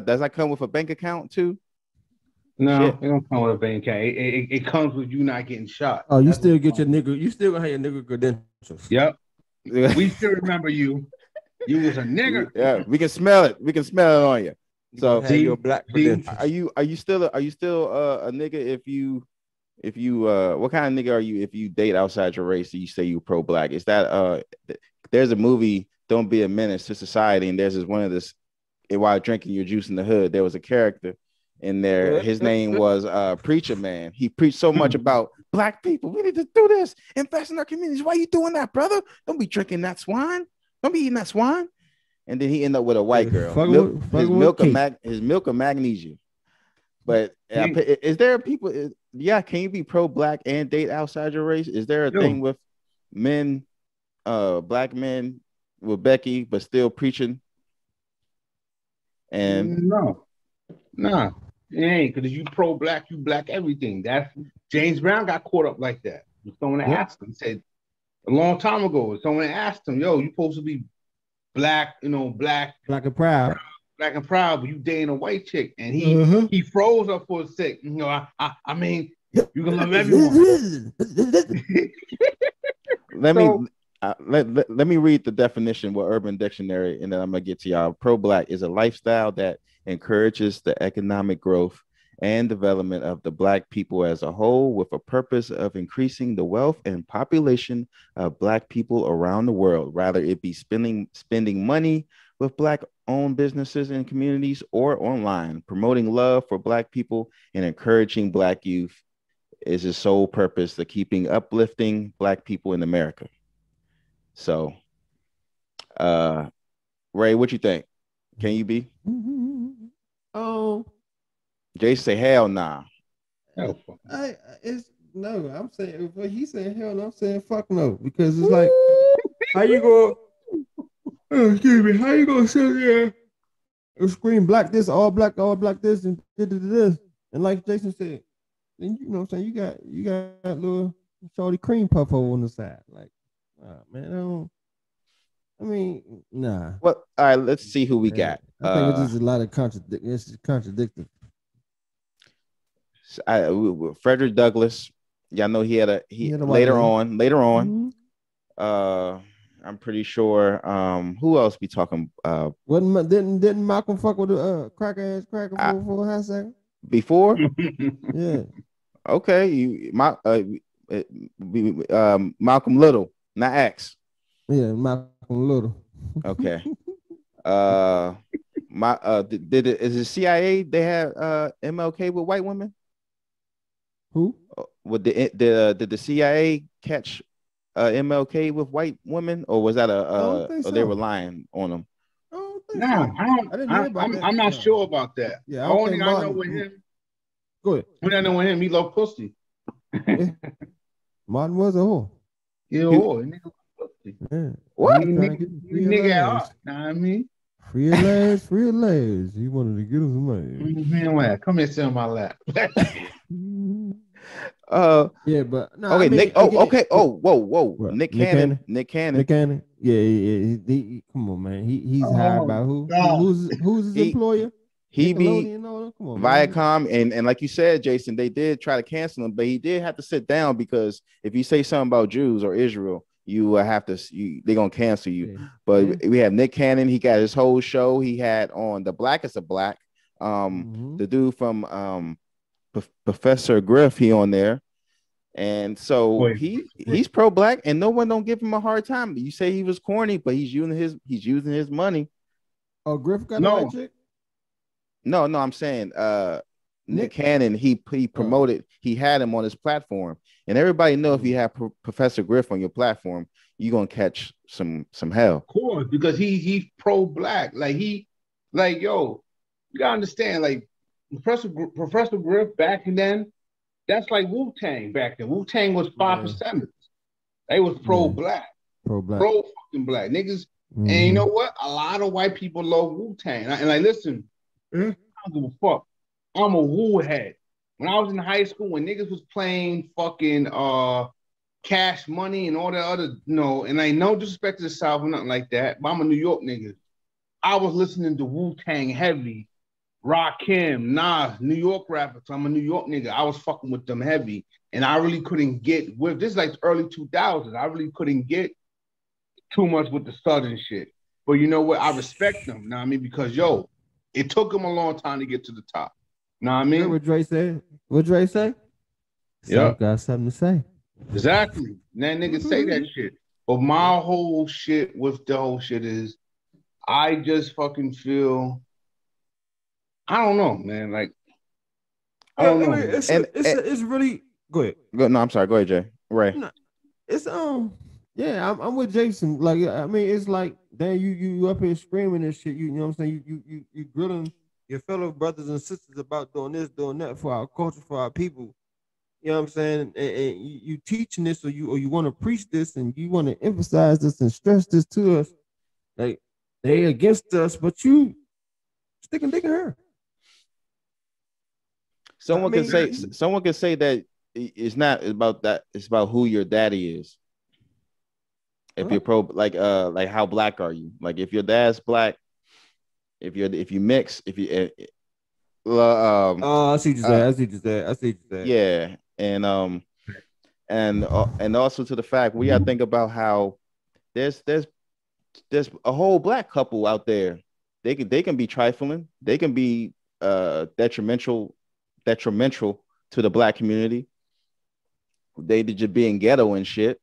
Speaker 3: does that come with a bank account too?
Speaker 4: No, it don't come with a bank account. It comes with you not getting shot.
Speaker 5: Oh, you still get your nigga. You still gonna have your nigga credentials.
Speaker 4: Yep. We still remember you. You was a nigger.
Speaker 3: Yeah, we can smell it. We can smell it on you. So
Speaker 5: your black credentials.
Speaker 3: Are you still a nigga if you what kind of nigga are you if you date outside your race and you say you pro-black? Is that there's a movie, Don't Be a Menace to Society, and there's this one of this while drinking your juice in the hood, there was a character in there. His name was Preacher Man. He preached so much about black people. We need to do this, invest in our communities. Why are you doing that, brother? Don't be drinking that swine. Don't be eating that swine. And then he ended up with a white girl. His milk of magnesia. But is there people? Can you be pro-black and date outside your race? Is there a thing with men, black men with Becky, but still preaching? And
Speaker 4: no, it ain't, because you pro-black, you black everything. That's James Brown got caught up like that. Someone asked him, said a long time ago, someone asked him, yo, you supposed to be black, black
Speaker 6: and proud.
Speaker 4: Black and proud, but you dating a white chick. And he froze up for a sec. I mean, you can love everyone.
Speaker 3: Let me read the definition with Urban Dictionary, and then I'm gonna get to y'all. Pro-black is a lifestyle that encourages the economic growth and development of the black people as a whole, with a purpose of increasing the wealth and population of black people around the world, rather it be spending money with black-owned businesses and communities or online. Promoting love for black people and encouraging black youth is its sole purpose, the keeping uplifting black people in America. So, Ray, what you think? Can you be?
Speaker 6: Oh,
Speaker 3: Jason say hell nah.
Speaker 6: I'm saying, but he's saying hell no, I'm saying fuck no, because it's like, how you go? Excuse me, how you gonna sit there and scream black this, all black this, and this, and like Jason said, then you know what I'm saying, you got little shorty cream puff over on the side, like, man, nah.
Speaker 3: Well, all right, let's see who we got.
Speaker 6: I think it's just a lot of contradictory.
Speaker 3: Frederick Douglass, y'all know he had a later on.
Speaker 6: Mm-hmm.
Speaker 3: I'm pretty sure. Who else be talking?
Speaker 6: Didn't Malcolm fuck with a cracker for a hot second?
Speaker 3: Before?
Speaker 6: Yeah.
Speaker 3: Okay, Malcolm Little, not X.
Speaker 6: Yeah, Malcolm Little.
Speaker 3: Okay. Is the CIA? They had MLK with white women.
Speaker 6: Who?
Speaker 3: Did the CIA catch MLK with white women, or was that
Speaker 6: don't think
Speaker 3: or they
Speaker 6: so.
Speaker 3: were lying on him?
Speaker 6: I don't think
Speaker 4: Nah,
Speaker 6: so.
Speaker 4: I
Speaker 6: didn't hear about that.
Speaker 4: I'm not
Speaker 6: No.
Speaker 4: sure about that.
Speaker 6: Yeah,
Speaker 4: The
Speaker 6: I don't
Speaker 4: only
Speaker 6: think
Speaker 4: thing I know
Speaker 6: Martin.
Speaker 4: with him,
Speaker 6: Go ahead.
Speaker 4: when I know with him, he loved pussy.
Speaker 6: Yeah. Martin was a whore.
Speaker 4: Yeah,
Speaker 3: He-
Speaker 4: nigga loved pussy.
Speaker 6: Yeah.
Speaker 3: What?
Speaker 6: He was trying to get
Speaker 4: He
Speaker 6: free
Speaker 4: nigga at
Speaker 6: legs.
Speaker 4: heart. Know what I mean?
Speaker 6: Free legs, free legs. He wanted to get him some money.
Speaker 4: Man, come here, sit on my lap.
Speaker 3: Yeah,
Speaker 6: but no.
Speaker 3: okay,
Speaker 6: I mean,
Speaker 3: Nick. Oh,
Speaker 6: again,
Speaker 3: okay. Oh, whoa.
Speaker 6: What?
Speaker 3: Nick Cannon.
Speaker 6: Nick Cannon. Yeah. Come on, man. He's hired by who?
Speaker 4: God.
Speaker 6: Who's his employer?
Speaker 3: He be
Speaker 6: Nickelodeon and all that? Come on, man.
Speaker 3: Viacom, and like you said, Jason, they did try to cancel him, but he did have to sit down because if you say something about Jews or Israel, you have to. They're gonna cancel you.
Speaker 6: Yeah.
Speaker 3: But we have Nick Cannon. He got his whole show. He had on The Blackest of Black. The dude from Professor Griff. He on there, and so he's pro black, and no one don't give him a hard time. You say he was corny, but he's using his money.
Speaker 6: Oh, Griff got a white chick?
Speaker 3: No, I'm saying Nick Cannon, he promoted, he had him on his platform. And everybody know if you have Professor Griff on your platform, you're gonna catch some hell.
Speaker 4: Of course, because he's pro-black. Yo, you gotta understand, like Professor Griff back then, that's like Wu-Tang back then. Wu-Tang was 5%ers. They was pro-black. Pro-fucking black. Niggas. And you know what? A lot of white people love Wu-Tang. And like, listen, I don't give a fuck. I'm a Wu head. When I was in high school, when niggas was playing fucking Cash Money and all that other, and I no disrespect to the South or nothing like that, but I'm a New York nigga. I was listening to Wu-Tang heavy, Rakim, Nas, New York rappers. I'm a New York nigga. I was fucking with them heavy. And I really couldn't get with this, like early 2000s. I really couldn't get too much with the Southern shit. But you know what? I respect them, you know what I mean? Because, yo, it took them a long time to get to the top. You know what I mean?
Speaker 6: Hear what Dre said? What Dre say?
Speaker 3: Yeah.
Speaker 6: Got something to say.
Speaker 4: Exactly. That nigga say that shit. But my whole shit with the whole shit is I just fucking feel, I don't know, man. Like, I don't know.
Speaker 6: It's really, go ahead.
Speaker 3: No, I'm sorry. Go ahead, Jay. Right.
Speaker 6: No, it's yeah, I'm with Jason. Like, I mean, it's like, damn, you up here screaming and shit. You know what I'm saying? You grilling your fellow brothers and sisters about doing this, doing that for our culture, for our people. You know what I'm saying? And you teaching this, or you want to preach this, and you want to emphasize this and stress this to us. Like, they against us, but you sticking dick in her.
Speaker 3: Someone can say that it's not about that. It's about who your daddy is. If you're pro, like how black are you? Like if your dad's black, if you mix, if you
Speaker 6: I see what you said.
Speaker 3: Yeah, and also to the fact we gotta think about how there's a whole black couple out there. They can be trifling. They can be detrimental to the black community. They just being ghetto and shit,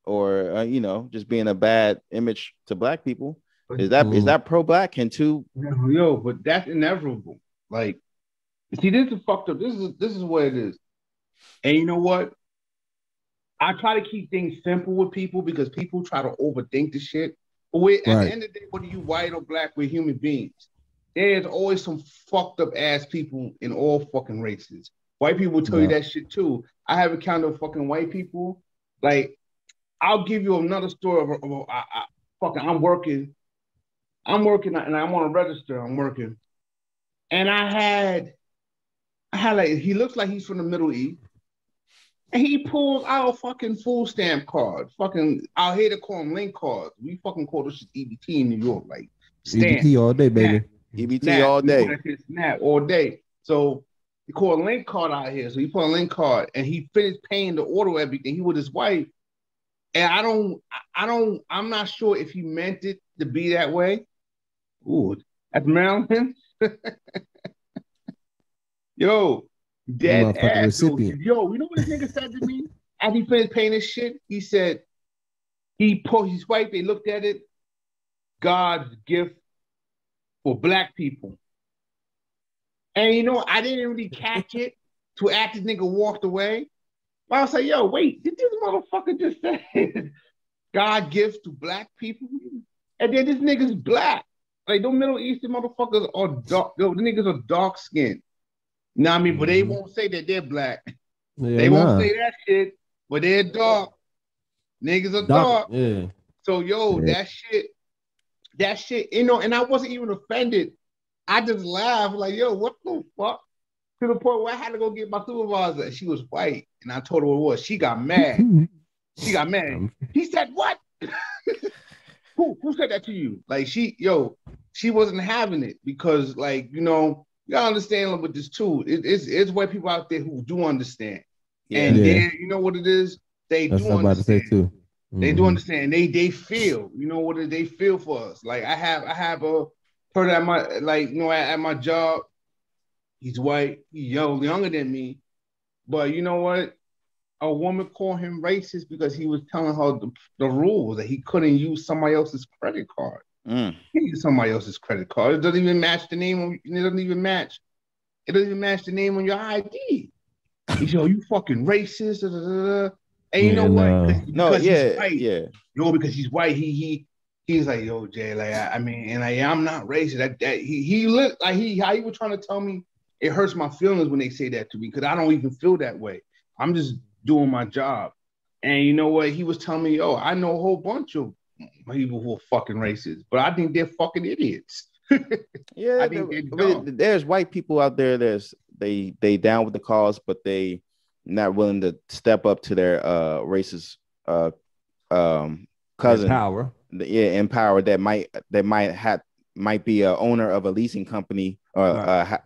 Speaker 3: or just being a bad image to black people. Is that pro black? Can two?
Speaker 4: Yo, but that's inevitable. Like, see, this is fucked up. This is what it is. And you know what? I try to keep things simple with people because people try to overthink the shit. But at the end of the day, whether you white or black, we're human beings. There's always some fucked up ass people in all fucking races. White people will tell you that shit too. I have encountered fucking white people. Like, I'll give you another story of I'm working and I'm on a register. I'm working. And I had like, he looks like he's from the Middle East. And he pulls out a fucking food stamp card. Fucking, out here to call them link cards. We fucking call this shit EBT in New York. Like, stamp.
Speaker 6: EBT all day, baby.
Speaker 3: EBT all day.
Speaker 4: Snap all day. So he called a link card out here. So he put a link card and he finished paying the order, everything. He with his wife. And I'm not sure if he meant it to be that way. Ooh, that's Maryland. Yo, dead ass. Yo, you know what this nigga said to me? After he finished paying his shit, he said, his wife, they looked at it, God's gift for black people. And I didn't really catch it till after this nigga walked away. I was like, yo, wait, did this motherfucker just say God gives to black people? And then this nigga's black. Like, those Middle Eastern motherfuckers are dark. The niggas are dark skinned. You know what I mean? But they won't say that they're black.
Speaker 6: Yeah,
Speaker 4: They won't say that shit, but they're dark. Niggas are dark.
Speaker 6: Yeah.
Speaker 4: So, yo, that shit, you know, and I wasn't even offended. I just laughed, like, yo, what the fuck? To the point where I had to go get my supervisor. She was white, and I told her what it was. She got mad. She got mad. He said, what? Who said that to you? Like, she wasn't having it because, like, you know, you gotta understand with this too. It's white people out there who do understand. And then, you know what it is? They
Speaker 6: That's
Speaker 4: do
Speaker 6: what I'm about to say
Speaker 4: understand.
Speaker 6: too.
Speaker 4: They do understand. They feel, you know what they feel for us. Like I have a person at my, like, you know, at my job. He's white, he's younger than me. But you know what? A woman called him racist because he was telling her the rules that he couldn't use somebody else's credit card. He used somebody else's credit card. It doesn't even match the name. It doesn't even match the name on your ID. He said, "Oh, you fucking racist." Da, da, da, da. And you know what? Because he's white. Yeah. You know, because he's white. He's like, yo, Jay, like, I mean, and I'm not racist. He looked like how he was trying to tell me. It hurts my feelings when they say that to me because I don't even feel that way. I'm just doing my job. And you know what? He was telling me, yo, I know a whole bunch of people who are fucking racist, but I think they're fucking idiots.
Speaker 3: Yeah,
Speaker 4: I think
Speaker 3: there's white people out there. They down with the cause, but they not willing to step up to their racist cousin.
Speaker 6: Power.
Speaker 3: In power that might be a owner of a leasing company or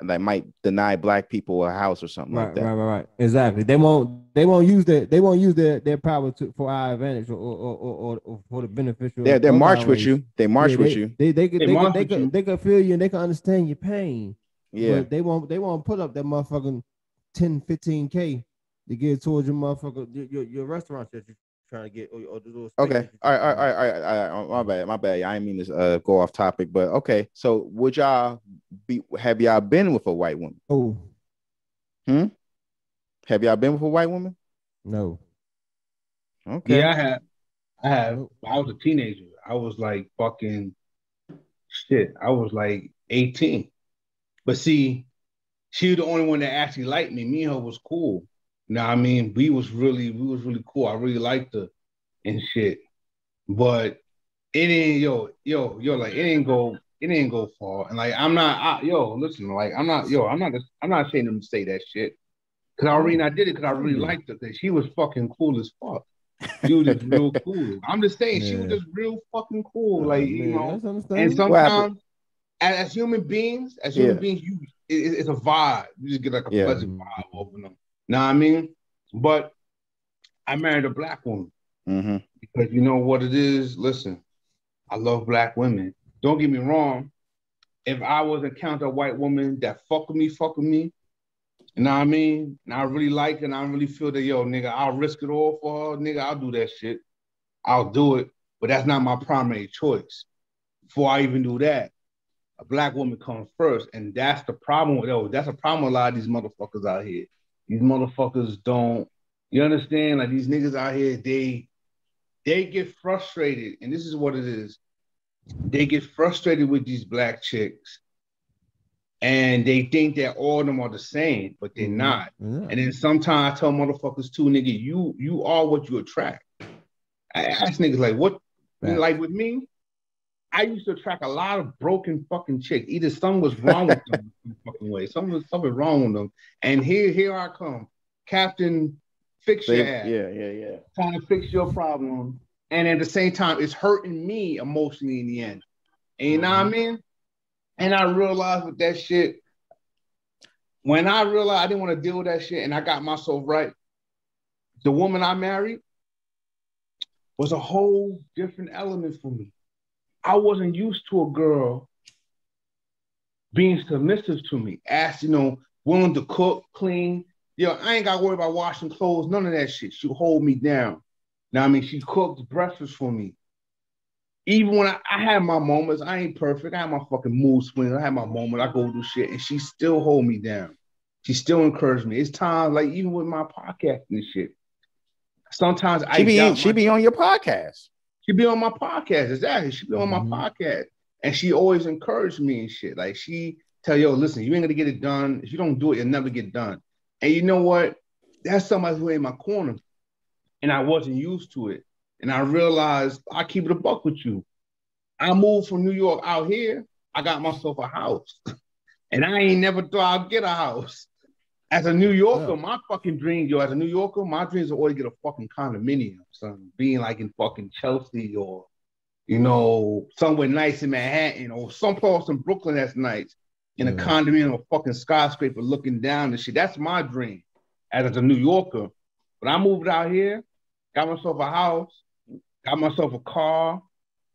Speaker 3: that might deny black people a house or something like that.
Speaker 6: Right. Exactly. They won't use their power for our advantage or for the beneficial.
Speaker 3: They march with you. They march with you.
Speaker 6: They can feel you and they can understand your pain.
Speaker 3: Yeah.
Speaker 6: But they won't put up that motherfucking 10, 15K to get towards your motherfucker your restaurant that you're trying to get or the
Speaker 3: okay. All right. My bad. I didn't mean to go off topic, but okay. So have y'all been with a white woman?
Speaker 6: Oh.
Speaker 3: Have y'all been with a white woman?
Speaker 6: No.
Speaker 4: Okay. Yeah, I have. I was a teenager. I was like fucking shit. I was like 18. But see, she was the only one that actually liked me. Me and her was cool. You know what I mean? We was really cool. I really liked her and shit. But it ain't like it ain't go far. And like I'm not listen, like I'm not ashamed to say that shit. Cause I did it because I really liked her. Cause she was fucking cool as fuck. She was just real cool. I'm just saying she was just real fucking cool. Like, you know, and sometimes as human beings, it's a vibe. You just get like a pleasant vibe over them. Know what I mean? But I married a black woman because you know what it is. Listen, I love black women. Don't get me wrong. If I was to encounter a white woman that fuck with me, you know what I mean? And I really like it, and I really feel that, yo, nigga, I'll risk it all for her. Nigga, I'll do that shit. I'll do it. But that's not my primary choice. Before I even do that, a black woman comes first. And that's the problem with that's a problem with a lot of these motherfuckers out here. These motherfuckers don't, you understand? Like these niggas out here, they get frustrated. And this is what it is. They get frustrated with these black chicks. And they think that all of them are the same, but they're not. And then sometimes I tell motherfuckers too, nigga, you are what you attract. I ask niggas like, what? Like with me, I used to attract a lot of broken fucking chicks. Either something was wrong with them in some fucking way. Something wrong with them. And here I come. Captain, fix your ass.
Speaker 3: Yeah.
Speaker 4: Trying to fix your problem. And at the same time, it's hurting me emotionally in the end. And you know what I mean? And I realized with that shit, when I realized I didn't want to deal with that shit and I got myself right, the woman I married was a whole different element for me. I wasn't used to a girl being submissive to me, willing to cook, clean. I ain't got to worry about washing clothes, none of that shit. She'll hold me down. Now, I mean, she cooked breakfast for me. Even when I had my moments, I ain't perfect. I had my fucking mood swings. I had my moment. I go do shit, and she still hold me down. She still encouraged me. It's times like even with my podcast and shit, sometimes I
Speaker 3: she be on your podcast.
Speaker 4: She be on my podcast, exactly. She be on my podcast, and she always encouraged me and shit. Like she tell yo, listen, you ain't gonna get it done. If you don't do it, you'll never get done. And you know what? That's somebody who in my corner, and I wasn't used to it. And I realized I keep it a buck with you. I moved from New York out here. I got myself a house, and I ain't never thought I'd get a house. As a New Yorker, my fucking dream, as a New Yorker, my dreams are always get a fucking condominium, son. Being like in fucking Chelsea or, you know, somewhere nice in Manhattan or someplace in Brooklyn that's nice. In a condominium or fucking skyscraper looking down and shit. That's my dream as a New Yorker. But I moved out here, got myself a house, got myself a car.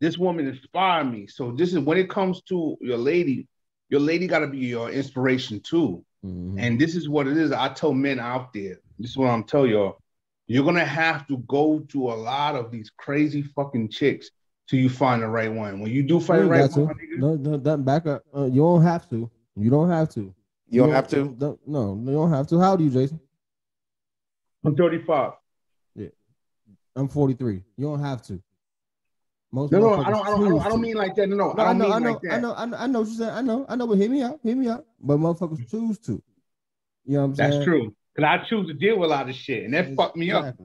Speaker 4: This woman inspired me. So this is when it comes to your lady got to be your inspiration too. And this is what it is. I tell men out there, this is what I'm telling y'all. You're going to have to go to a lot of these crazy fucking chicks till you find the right one. When you do find the right one,
Speaker 6: no, back up. You don't have to. You don't have to.
Speaker 3: You don't have to?
Speaker 6: No, you don't have to. How old are you, Jason?
Speaker 4: I'm 35.
Speaker 6: Yeah. I'm 43. You don't have to. Most
Speaker 4: no, I don't mean like that. No, I don't mean like that.
Speaker 6: I know what you're saying. I know, but hear me out. But motherfuckers choose to. You know what I'm saying?
Speaker 4: That's true. Because I choose to deal with a lot of shit, and that fucked me up.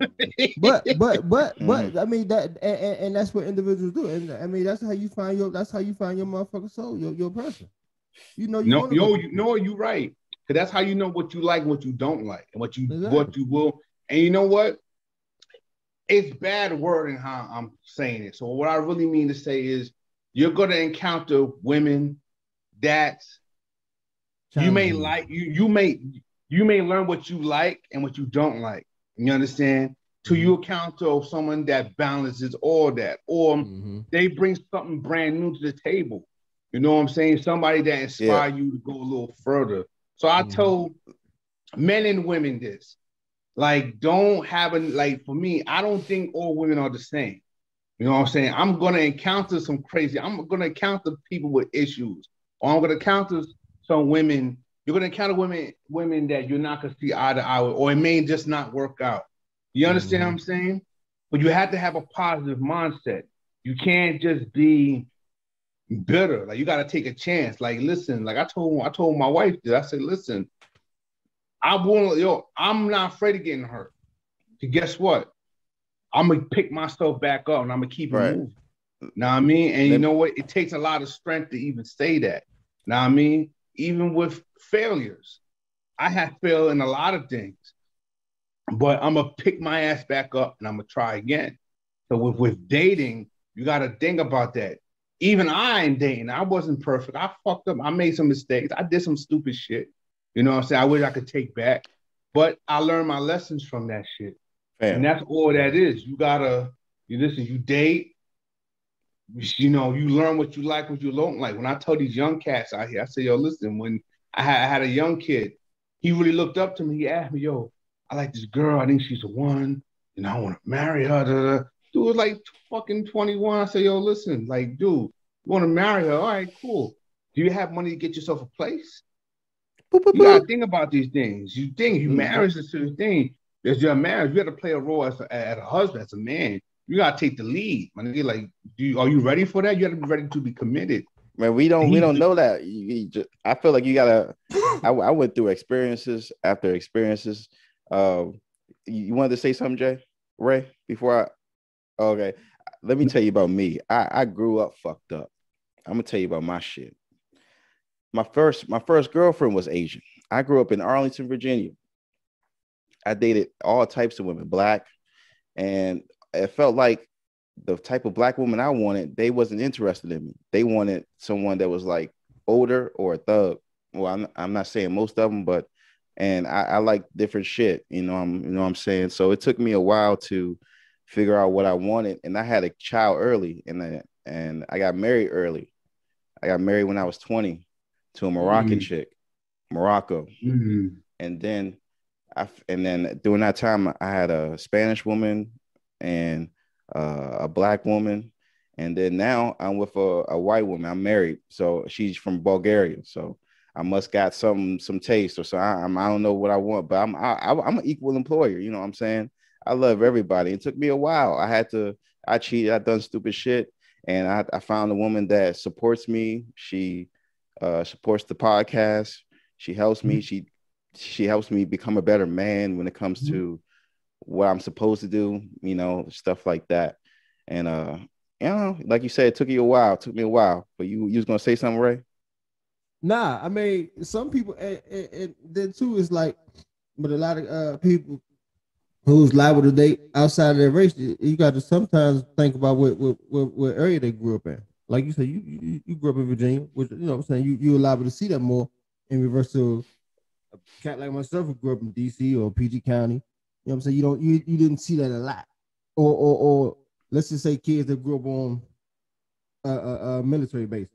Speaker 6: but I mean that, and that's what individuals do. And I mean that's how you find your motherfucking soul, your person. You know,
Speaker 4: you're right. Because that's how you know what you like and what you don't like, and what you will. And you know what? It's bad wording how I'm saying it. So what I really mean to say is you're going to encounter women that you may like. You may learn what you like and what you don't like. You understand? Till you encounter someone that balances all that, or they bring something brand new to the table. You know what I'm saying? Somebody that inspire you to go a little further. So I told men and women this. Like, don't have for me, I don't think all women are the same. You know what I'm saying? I'm going to encounter some crazy, I'm going to encounter people with issues. Or I'm going to encounter some women, you're going to encounter women that you're not going to see eye to eye with, or it may just not work out. You understand what I'm saying? But you have to have a positive mindset. You can't just be bitter. Like, you got to take a chance. Like, listen, like I told my wife this. I said, listen, I'm not afraid of getting hurt. So guess what? I'm gonna pick myself back up and I'm gonna keep it moving. Know what I mean? And you know what? It takes a lot of strength to even say that. Know what I mean? Even with failures, I have failed in a lot of things, but I'm gonna pick my ass back up and I'm gonna try again. So with dating, you gotta think about that. Even I ain't dating. I wasn't perfect. I fucked up. I made some mistakes. I did some stupid shit. You know what I'm saying? I wish I could take back, but I learned my lessons from that shit. And that's all that is. You date, you know, you learn what you like, what you don't like. When I tell these young cats out here, I say, yo, listen, when I had a young kid, he really looked up to me. He asked me, yo, I like this girl. I think she's the one. And I want to marry her. Dude was like fucking 21. I said, yo, listen, like, dude, you want to marry her? All right, cool. Do you have money to get yourself a place? You gotta think about these things. You think marriage is the thing. As your marriage, you got to play a role as a husband, as a man. You gotta take the lead. Man, like, are you ready for that? You got to be ready to be committed.
Speaker 3: Man, we don't know that. I feel like you gotta. I went through experiences after experiences. You wanted to say something, Ray? Okay. Let me tell you about me. I grew up fucked up. I'm gonna tell you about my shit. My first girlfriend was Asian. I grew up in Arlington, Virginia. I dated all types of women, black, and it felt like the type of black woman I wanted, they wasn't interested in me. They wanted someone that was like older or a thug. Well, I'm not saying most of them, but I like different shit. You know what I'm saying? So it took me a while to figure out what I wanted, and I had a child early, and I got married early. I got married when I was 20 to a Moroccan chick, Morocco, and then during that time I had a Spanish woman and a black woman, and then now I'm with a white woman. I'm married, so she's from Bulgaria. So I must got some taste, or so I don't know what I want, but I'm an equal employer. You know what I'm saying? I love everybody. It took me a while. I cheated, I done stupid shit, and I found a woman that supports me. She supports the podcast. She helps me. She helps me become a better man when it comes to what I'm supposed to do, stuff like that. And like you said, it took you a while. It took me a while. But you was gonna say something, Ray?
Speaker 6: Nah, I mean, some people, and then too is like, but a lot of people who's liable to date outside of their race, you got to sometimes think about what area they grew up in. Like you said, you grew up in Virginia, which what I'm saying, you liable to see that more in reverse to a cat like myself who grew up in DC or PG County. You know what I'm saying? You didn't see that a lot. Or let's just say kids that grew up on a military base.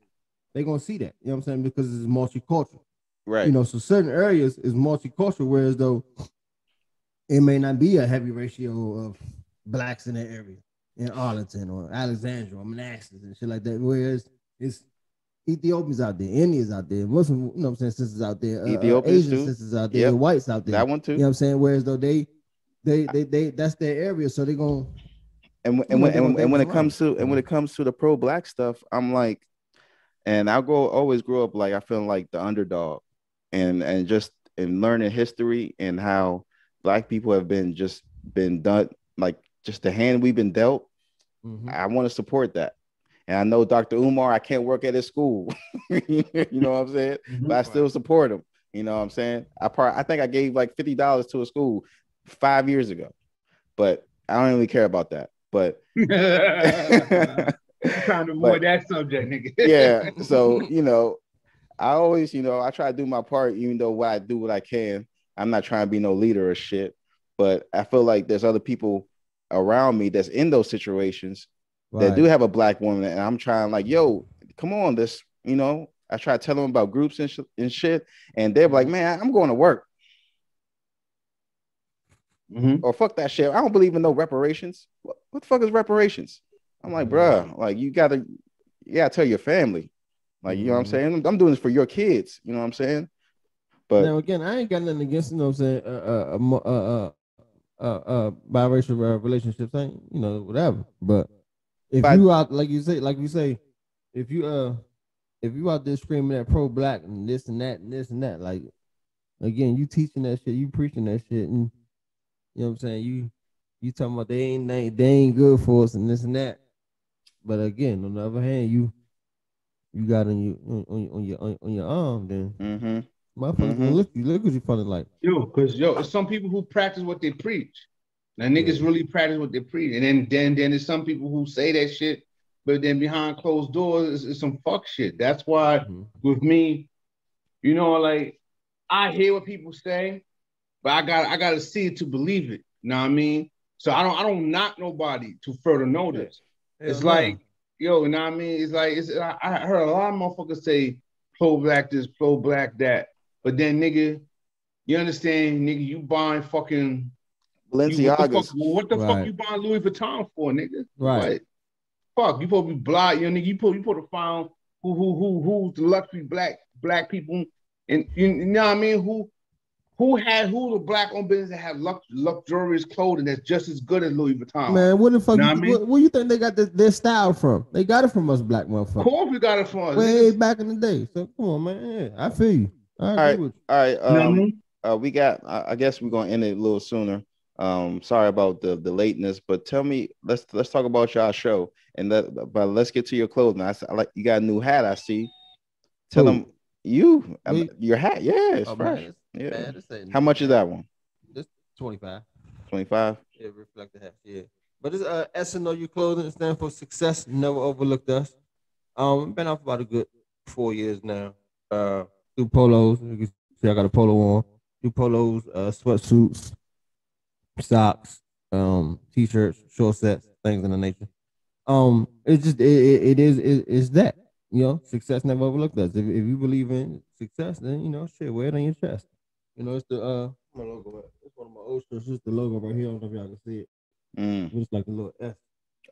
Speaker 6: They're gonna see that, you know what I'm saying, because it's multicultural.
Speaker 3: Right.
Speaker 6: So certain areas is multicultural, whereas though it may not be a heavy ratio of blacks in that area in Arlington or Alexandria or Manassas and shit like that. Whereas it's Ethiopians out there, Indians out there, Muslim, sisters out there,
Speaker 3: Ethiopians
Speaker 6: Asian
Speaker 3: too.
Speaker 6: sisters out there, whites out there.
Speaker 3: That one too.
Speaker 6: You know what I'm saying? Whereas though they that's their area, so they're gonna
Speaker 3: when it comes to the pro black stuff, I'm like, and always grow up like I feel like the underdog, and just in learning history and how black people have been done, like just the hand we've been dealt. I want to support that. And I know Dr. Umar, I can't work at his school. You know what I'm saying? But I still support him. You know what I'm saying? I think I gave like $50 to a school 5 years ago, but I don't really care about that. But
Speaker 4: trying to avoid that subject, nigga.
Speaker 3: Yeah. So, I always, I try to do my part, even though I do what I can. I'm not trying to be no leader or shit, but I feel like there's other people around me that's in those situations that do have a black woman, and I'm trying like, yo, come on, I try to tell them about groups and shit, and they're like, man, I'm going to work. Or fuck that shit. I don't believe in no reparations. What the fuck is reparations? I'm like, bruh, like you gotta tell your family. Like, you know what I'm saying? I'm doing this for your kids. You know what I'm saying? But
Speaker 6: now again, I ain't got nothing against, you know what I'm saying, biracial relationships, ain't, whatever. But if you out, like you say, if you out there screaming at pro black and this and that and this and that, like again, you teaching that shit, you preaching that shit, and you know what I'm saying, you talking about they ain't good for us and this and that. But again, on the other hand, you got on your arm, then motherfuckers gonna look what you feeling like.
Speaker 4: Because it's some people who practice what they preach. Now niggas really practice what they preach, and then there's some people who say that shit, but then behind closed doors is some fuck shit. That's why with me, like I hear what people say, but I gotta see it to believe it. You know what I mean? So I don't knock nobody to further notice. It's like, you know what I mean? It's like I heard a lot of motherfuckers say pro black this, pro black that, but then nigga, you understand, nigga, you buying fucking
Speaker 3: Balenciagas.
Speaker 4: What the fuck you buying Louis Vuitton for, nigga?
Speaker 6: Right.
Speaker 4: What? Fuck, you supposed to be blind, nigga. You supposed to find who's the luxury black people, and you know what I mean? Who the black owned business that have luxurious clothing that's just as good as Louis Vuitton.
Speaker 6: Man, what the fuck? Where you think they got their style from? They got it from us black motherfuckers.
Speaker 4: Of course we got it from us.
Speaker 6: Way back in the day. So come on, man. Yeah, I feel you. I agree with you.
Speaker 3: All right. We got. I guess we're gonna end it a little sooner. Sorry about the lateness, but tell me. Let's talk about y'all show, but let's get to your clothing. I like you got a new hat. I see. Tell them your hat. Yeah, it's fresh. Man, how much is that one?
Speaker 6: Just 25.
Speaker 3: 25?
Speaker 6: Yeah, reflective hat. Yeah. But it's SNOU clothing. It stands for Success Never Overlooked Us. Been out for about a good 4 years now. Do polos. You can see I got a polo on. Do polos, sweatsuits, socks, t-shirts, short sets, things in the nature. It's just it's that, success never overlooked us. If you believe in success, then shit, wear it on your chest. It's the my logo. It's one of my old shirts. It's the logo right here. I don't know if y'all can see it. It's like the little S.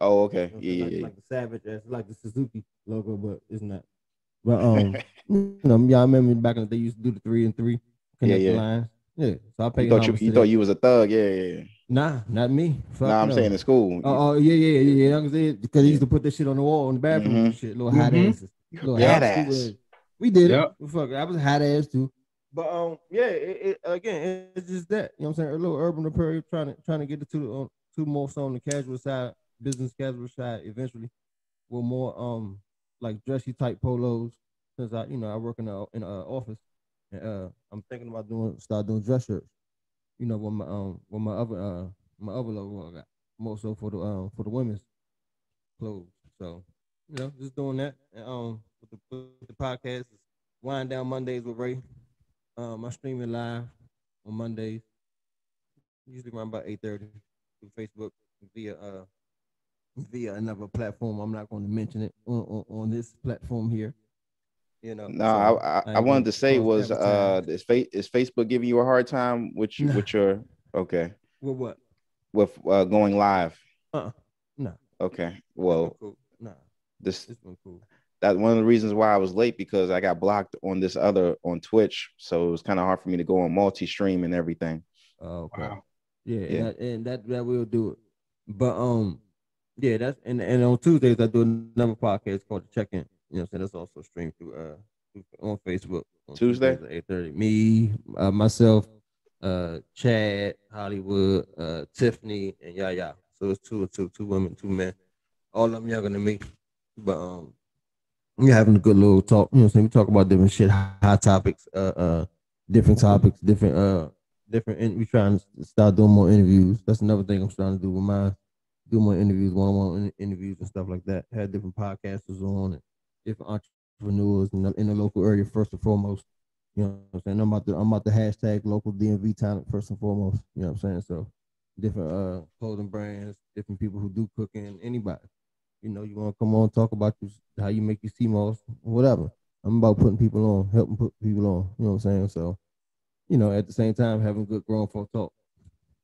Speaker 3: Oh, okay. Yeah.
Speaker 6: Like the Savage S, like the Suzuki logo, but it's not. But y'all remember back in the day, you used to do the 3 and 3 connect the lines. Yeah, so I pay
Speaker 3: You thought
Speaker 6: homage
Speaker 3: you
Speaker 6: to
Speaker 3: thought
Speaker 6: that.
Speaker 3: you was a thug, yeah.
Speaker 6: Nah, not me. Fuck
Speaker 3: Nah, I'm
Speaker 6: no.
Speaker 3: saying in school.
Speaker 6: Oh, yeah. Because he used to put that shit on the wall in the bathroom
Speaker 3: Mhm.
Speaker 6: and shit. Little hot asses. Little
Speaker 4: Yep.
Speaker 6: stupid
Speaker 3: Badass.
Speaker 6: ass. We did
Speaker 4: Yep.
Speaker 6: it. Fuck, I was a hot ass too. But yeah, again, it's just that. You know what I'm saying? A little urban apparel, trying to get it to more so on the casual side, business casual side eventually. With more like dressy type polos. Since I work in a office, and I'm thinking about start doing dress shirts. With my other logo I got more so for the women's clothes. So just doing that. And, with the podcast, Wind Down Mondays with Ray. I stream it live on Mondays, usually around about 8:30 through Facebook via another platform. I'm not going to mention it on this platform here.
Speaker 3: No,
Speaker 6: So
Speaker 3: I
Speaker 6: ain't
Speaker 3: wanted
Speaker 6: gonna
Speaker 3: to say
Speaker 6: cause
Speaker 3: was
Speaker 6: advertising.
Speaker 3: is Facebook giving you a hard time with
Speaker 6: Nah.
Speaker 3: with your okay
Speaker 6: With what?
Speaker 3: with going live?
Speaker 6: No.
Speaker 3: Okay,
Speaker 6: It's been
Speaker 3: well
Speaker 6: cool. Nah,
Speaker 3: this
Speaker 6: it's been cool.
Speaker 3: that's one of the reasons why I was late because I got blocked on Twitch, so it was kind of hard for me to go on multi-stream and everything.
Speaker 6: Okay.
Speaker 4: Wow.
Speaker 6: Yeah,
Speaker 3: Yeah.
Speaker 6: and that will do it. But yeah, that's and on Tuesdays I do another podcast called The Check-In. You know what I'm saying? That's also streamed on Facebook on
Speaker 3: Tuesday?
Speaker 6: Tuesdays at 8:30. Me, myself, Chad, Hollywood, Tiffany, and Yaya. So it's two women, two men. All of them younger than me. But we're having a good little talk. You know what I'm saying? We talk about different shit, hot topics, different topics, different. We trying to start doing more interviews. That's another thing I'm trying to do with mine. Do more interviews, one-on-one interviews and stuff like that. Had different podcasters on and different entrepreneurs in the local area first and foremost. You know what I'm saying? I'm about the hashtag local DMV talent first and foremost. You know what I'm saying? So different clothing brands, different people who do cooking, anybody. You want to come on, talk about how you make your CMOS, whatever. I'm about putting people on, helping put people on. You know what I'm saying? So, at the same time, having good grown folk talk.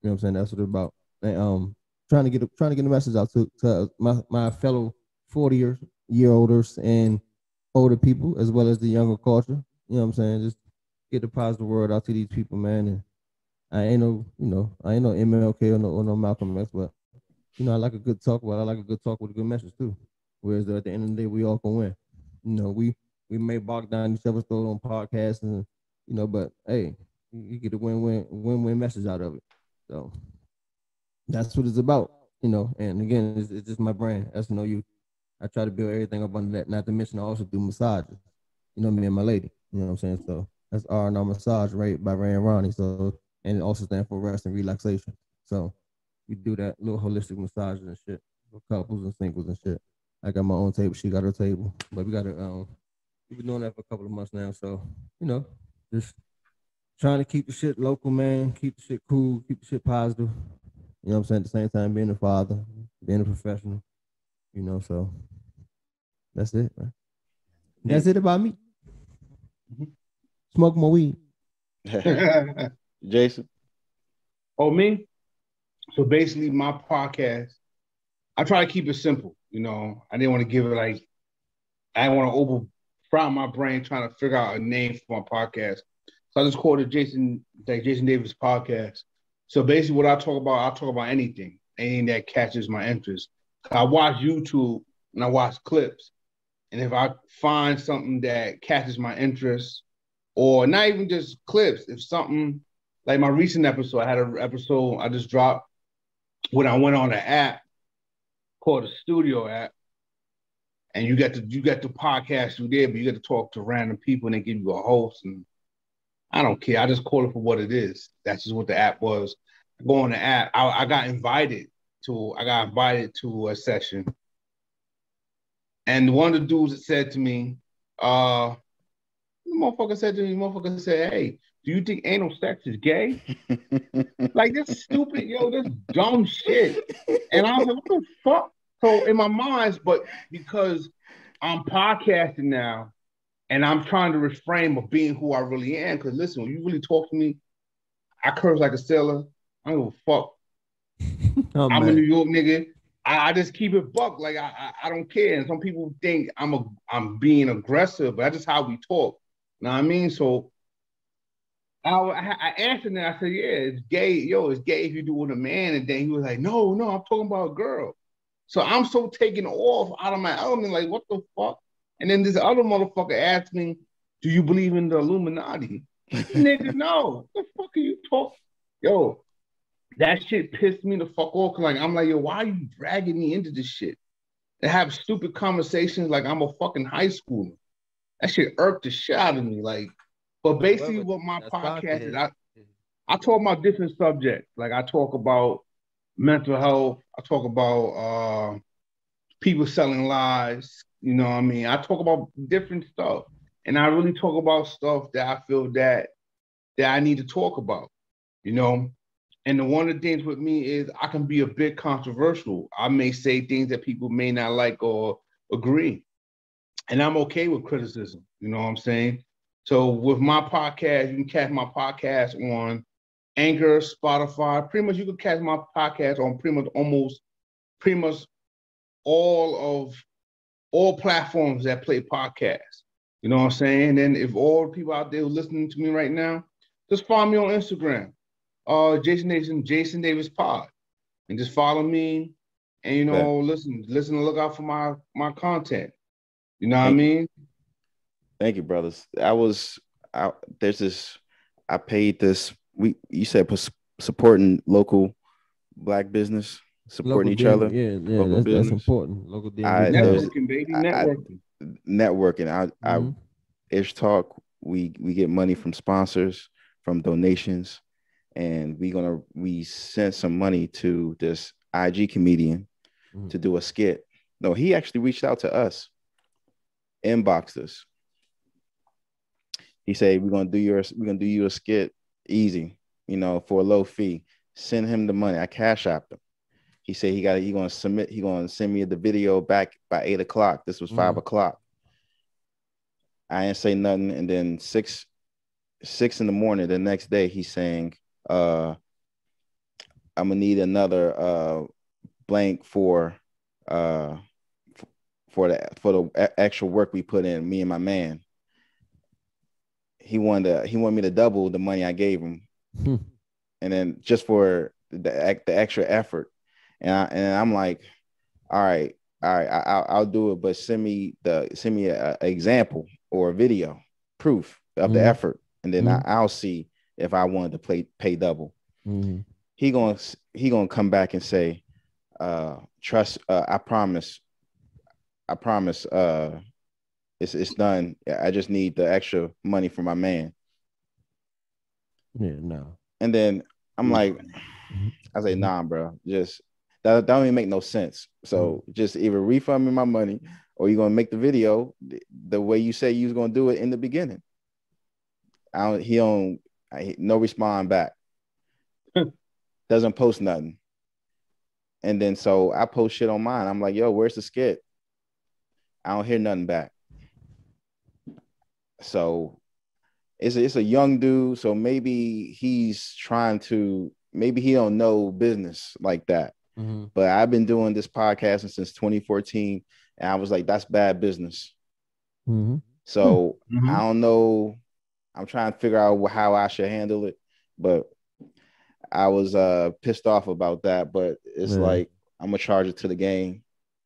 Speaker 6: You know what I'm saying? That's what it's about. And trying to get the message out to my fellow 40-year-olders and older people, as well as the younger culture. You know what I'm saying? Just get the positive word out to these people, man. And I ain't no MLK or no Malcolm X, but I like a good talk. Well, I like a good talk with a good message too. Whereas at the end of the day, we all can win. We may bog down each other's throat on podcasts, and but hey, you get a win-win message out of it. So that's what it's about. And again, it's just my brand. That's you. I try to build everything up under that. Not to mention, I also do massages. Me and my lady. You know what I'm saying? So that's R&R Massage, right, by Ray and Ronnie. So and it also stands for rest and relaxation. So we do that little holistic massages and shit for couples and singles and shit. I got my own table. She got her table, but we got to we've been doing that for a couple of months now. So just trying to keep the shit local, man. Keep the shit cool. Keep the shit positive. You know what I'm saying? At the same time, being a father, being a professional. So that's it, man. That's it about me. Smoke my weed.
Speaker 3: Jason?
Speaker 4: Oh, me? So basically, my podcast, I try to keep it simple. I didn't want to give it I didn't want to overfry my brain trying to figure out a name for my podcast. So I just called it Jason Davis Podcast. So basically, what I talk about anything that catches my interest. I watch YouTube and I watch clips, and if I find something that catches my interest, or not even just clips, if something like my recent episode, I had an episode I just dropped when I went on an app called the Studio app, and you get to podcast through there, but you get to talk to random people and they give you a host, and I don't care. I just call it for what it is. That's just what the app was. I go on the app. I got invited to a session, and one of the dudes said to me, the motherfucker said, "Hey, do you think anal sex is gay?" Like this stupid, this dumb shit. And I was like, what the fuck? So in my mind, but because I'm podcasting now and I'm trying to refrain of being who I really am, because listen, when you really talk to me, I curse like a sailor. I don't give a fuck.
Speaker 6: Oh,
Speaker 4: I'm
Speaker 6: man.
Speaker 4: a New York nigga. I just keep it buck. Like I don't care. And some people think I'm being aggressive, but that's just how we talk. You know what I mean? So I answered that. I said, yeah, it's gay. Yo, it's gay if you do it with a man. And then he was like, no, I'm talking about a girl. So I'm so taken off out of my element, like, what the fuck? And then this other motherfucker asked me, do you believe in the Illuminati? Nigga, no. What the fuck are you talking? Yo, that shit pissed me the fuck off. Like, I'm like, yo, why are you dragging me into this shit? And have stupid conversations like I'm a fucking high schooler. That shit irked the shit out of me. Like, but basically what my podcast is, I talk about different subjects. Like, I talk about mental health. I talk about people selling lies. You know what I mean? I talk about different stuff. And I really talk about stuff that I feel that I need to talk about, you know? And one of the things with me is I can be a bit controversial. I may say things that people may not like or agree. And I'm okay with criticism, you know what I'm saying? So with my podcast, you can catch my podcast on Anchor, Spotify. Pretty much you can catch my podcast on pretty much all platforms that play podcasts. You know what I'm saying? And if all the people out there who listening to me right now, just follow me on Instagram, Jason Davis Pod, and just follow me. And you know, listen, and look out for my content. You know what I mean?
Speaker 3: Thank you, brothers. I paid this. You said supporting local Black business, supporting each other.
Speaker 6: Yeah, that's important. Local
Speaker 4: networking, baby, networking.
Speaker 3: Networking. Ishtalk, we get money from sponsors, from donations, and we sent some money to this IG comedian to do a skit. No, he actually reached out to us, inboxed us. He said, we're gonna do you a skit easy, you know, for a low fee. Send him the money. I cash apped him. He said he gonna send me the video back by 8 o'clock. This was 5 o'clock. I didn't say nothing. And then 6 in the morning, the next day, he's saying, I'm gonna need another blank for the actual work we put in, me and my man. He wanted me to double the money I gave him. And then just for the extra effort. And I'm like, all right, I'll do it, but send me an example or a video proof of the effort, and then I'll see if I wanted to pay double. He gonna come back and say, trust, I promise, it's done. I just need the extra money for my man.
Speaker 6: Yeah, no.
Speaker 3: And then I'm like, I say, nah, bro, just that don't even make no sense. So just either refund me my money, or you're gonna make the video the way you say you was gonna do it in the beginning. No respond back. Doesn't post nothing. And then so I post shit on mine. I'm like, yo, where's the skit? I don't hear nothing back. So it's a young dude. So maybe he's maybe he don't know business like that. But I've been doing this podcasting since 2014, and I was like, that's bad business. So I don't know. I'm trying to figure out how I should handle it, but I was pissed off about that. But it's like, I'm gonna charge it to the game,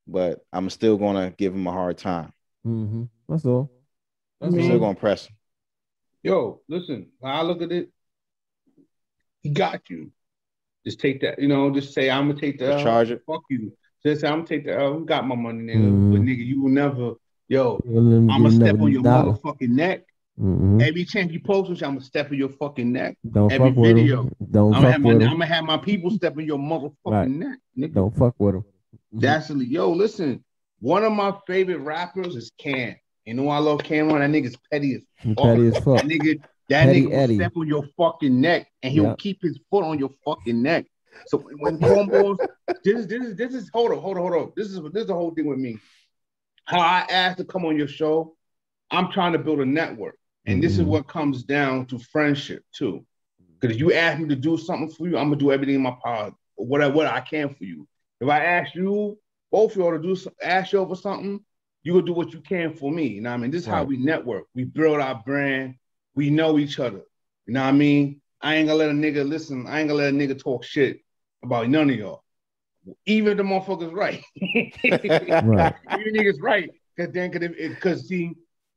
Speaker 3: but I'm still gonna give him a hard time.
Speaker 6: That's all.
Speaker 3: I'm still gonna press him.
Speaker 4: Yo, listen, when I look at it, he got you. Just take that, you know, just say, I'm gonna take the L.
Speaker 3: Charge it.
Speaker 4: Fuck you. Just say, I'm gonna take the L. Who got my money, nigga? But nigga, you will never, I'm gonna step on your motherfucking neck. Every chance you post, I'm gonna step on your fucking neck. Every video. I'm gonna have my people step on your motherfucking neck, nigga.
Speaker 6: Don't fuck with him.
Speaker 4: That's listen, one of my favorite rappers is Cam. You know I love Cam. That nigga's petty as fuck.
Speaker 6: Petty as fuck.
Speaker 4: That nigga will step on your fucking neck, and he'll keep his foot on your fucking neck. So when combos, this is hold on. This is the whole thing with me. How I asked to come on your show, I'm trying to build a network, and this is what comes down to friendship too. Because if you ask me to do something for you, I'm gonna do everything in my power, what I can for you. If I ask you, both of y'all to ask you for something, you will do what you can for me. You know what I mean? This is how we network. We build our brand. We know each other. You know what I mean? I ain't gonna let a nigga listen. I ain't gonna let a nigga talk shit about none of y'all. Even the motherfuckers right.
Speaker 6: Right.
Speaker 4: Even niggas right. Because see,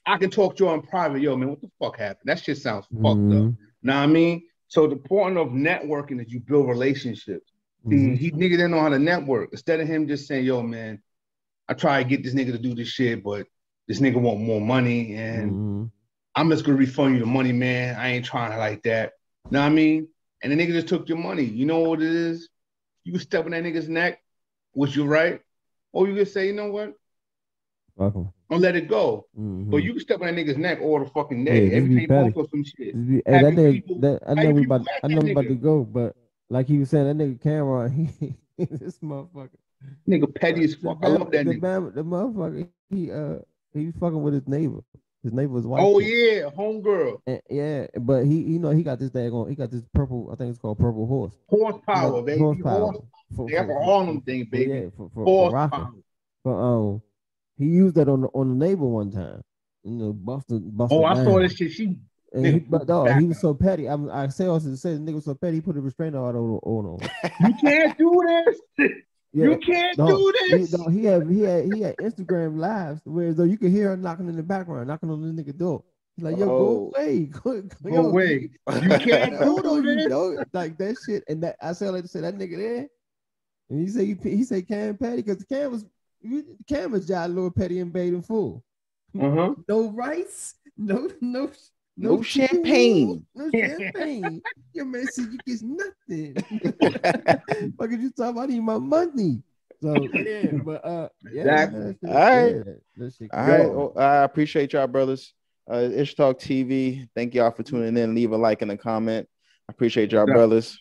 Speaker 4: I can talk to you in private. Yo, man, what the fuck happened? That shit sounds fucked up. Know what I mean? So the point of networking is you build relationships. See, he nigga didn't know how to network. Instead of him just saying, yo, man, I try to get this nigga to do this shit, but this nigga want more money, and I'm just gonna refund you the money, man. I ain't trying to like that. Know what I mean? And the nigga just took your money. You know what it is? You step on that nigga's neck, which you're right, or you could say, you know what?
Speaker 6: Fuck
Speaker 4: I'll let it go. But you can step on that nigga's neck all the fucking day.
Speaker 6: Yeah,
Speaker 4: Every
Speaker 6: be
Speaker 4: time you
Speaker 6: petty.
Speaker 4: post some shit.
Speaker 6: Hey,
Speaker 4: Have your people,
Speaker 6: I
Speaker 4: have
Speaker 6: know
Speaker 4: your
Speaker 6: we
Speaker 4: people
Speaker 6: about,
Speaker 4: at
Speaker 6: I
Speaker 4: that
Speaker 6: know we about
Speaker 4: nigga.
Speaker 6: to go, but like he was saying, that nigga Cameron, this motherfucker.
Speaker 4: Nigga petty as fuck. I love that nigga.
Speaker 6: The motherfucker, he was fucking with his neighbor. His neighbor's wife.
Speaker 4: Oh yeah, homegirl.
Speaker 6: Yeah, but he got this daggone, he got this purple, I think it's called purple horse.
Speaker 4: Horsepower, baby.
Speaker 6: Horsepower.
Speaker 4: That's all them things, baby.
Speaker 6: Yeah, for
Speaker 4: Horsepower.
Speaker 6: But he used that on the neighbor one time. You know, busted
Speaker 4: Oh, I
Speaker 6: down.
Speaker 4: saw this shit. She
Speaker 6: But dog, he was so petty. I say also to say the nigga was so petty. He put a restraining order on him.
Speaker 4: You can't do this.
Speaker 6: Yeah,
Speaker 4: you can't do this.
Speaker 6: He had Instagram lives where though you could hear her knocking in the background, knocking on the nigga door. He's like, yo, go away,
Speaker 4: go away. You can't do this.
Speaker 6: You know, like that shit. And that I say like to say that nigga there. And he say Cam Petty because the Cam's job Lil Petty and Bait in full. No rice, no
Speaker 3: champagne.
Speaker 6: No champagne. Your man said you get nothing. Fuck you talking about? I need my money. So yeah, but
Speaker 3: exactly. All right. All right. Well, I appreciate y'all, brothers. Ishtalk TV. Thank y'all for tuning in. Leave a like and a comment. I appreciate y'all, brothers.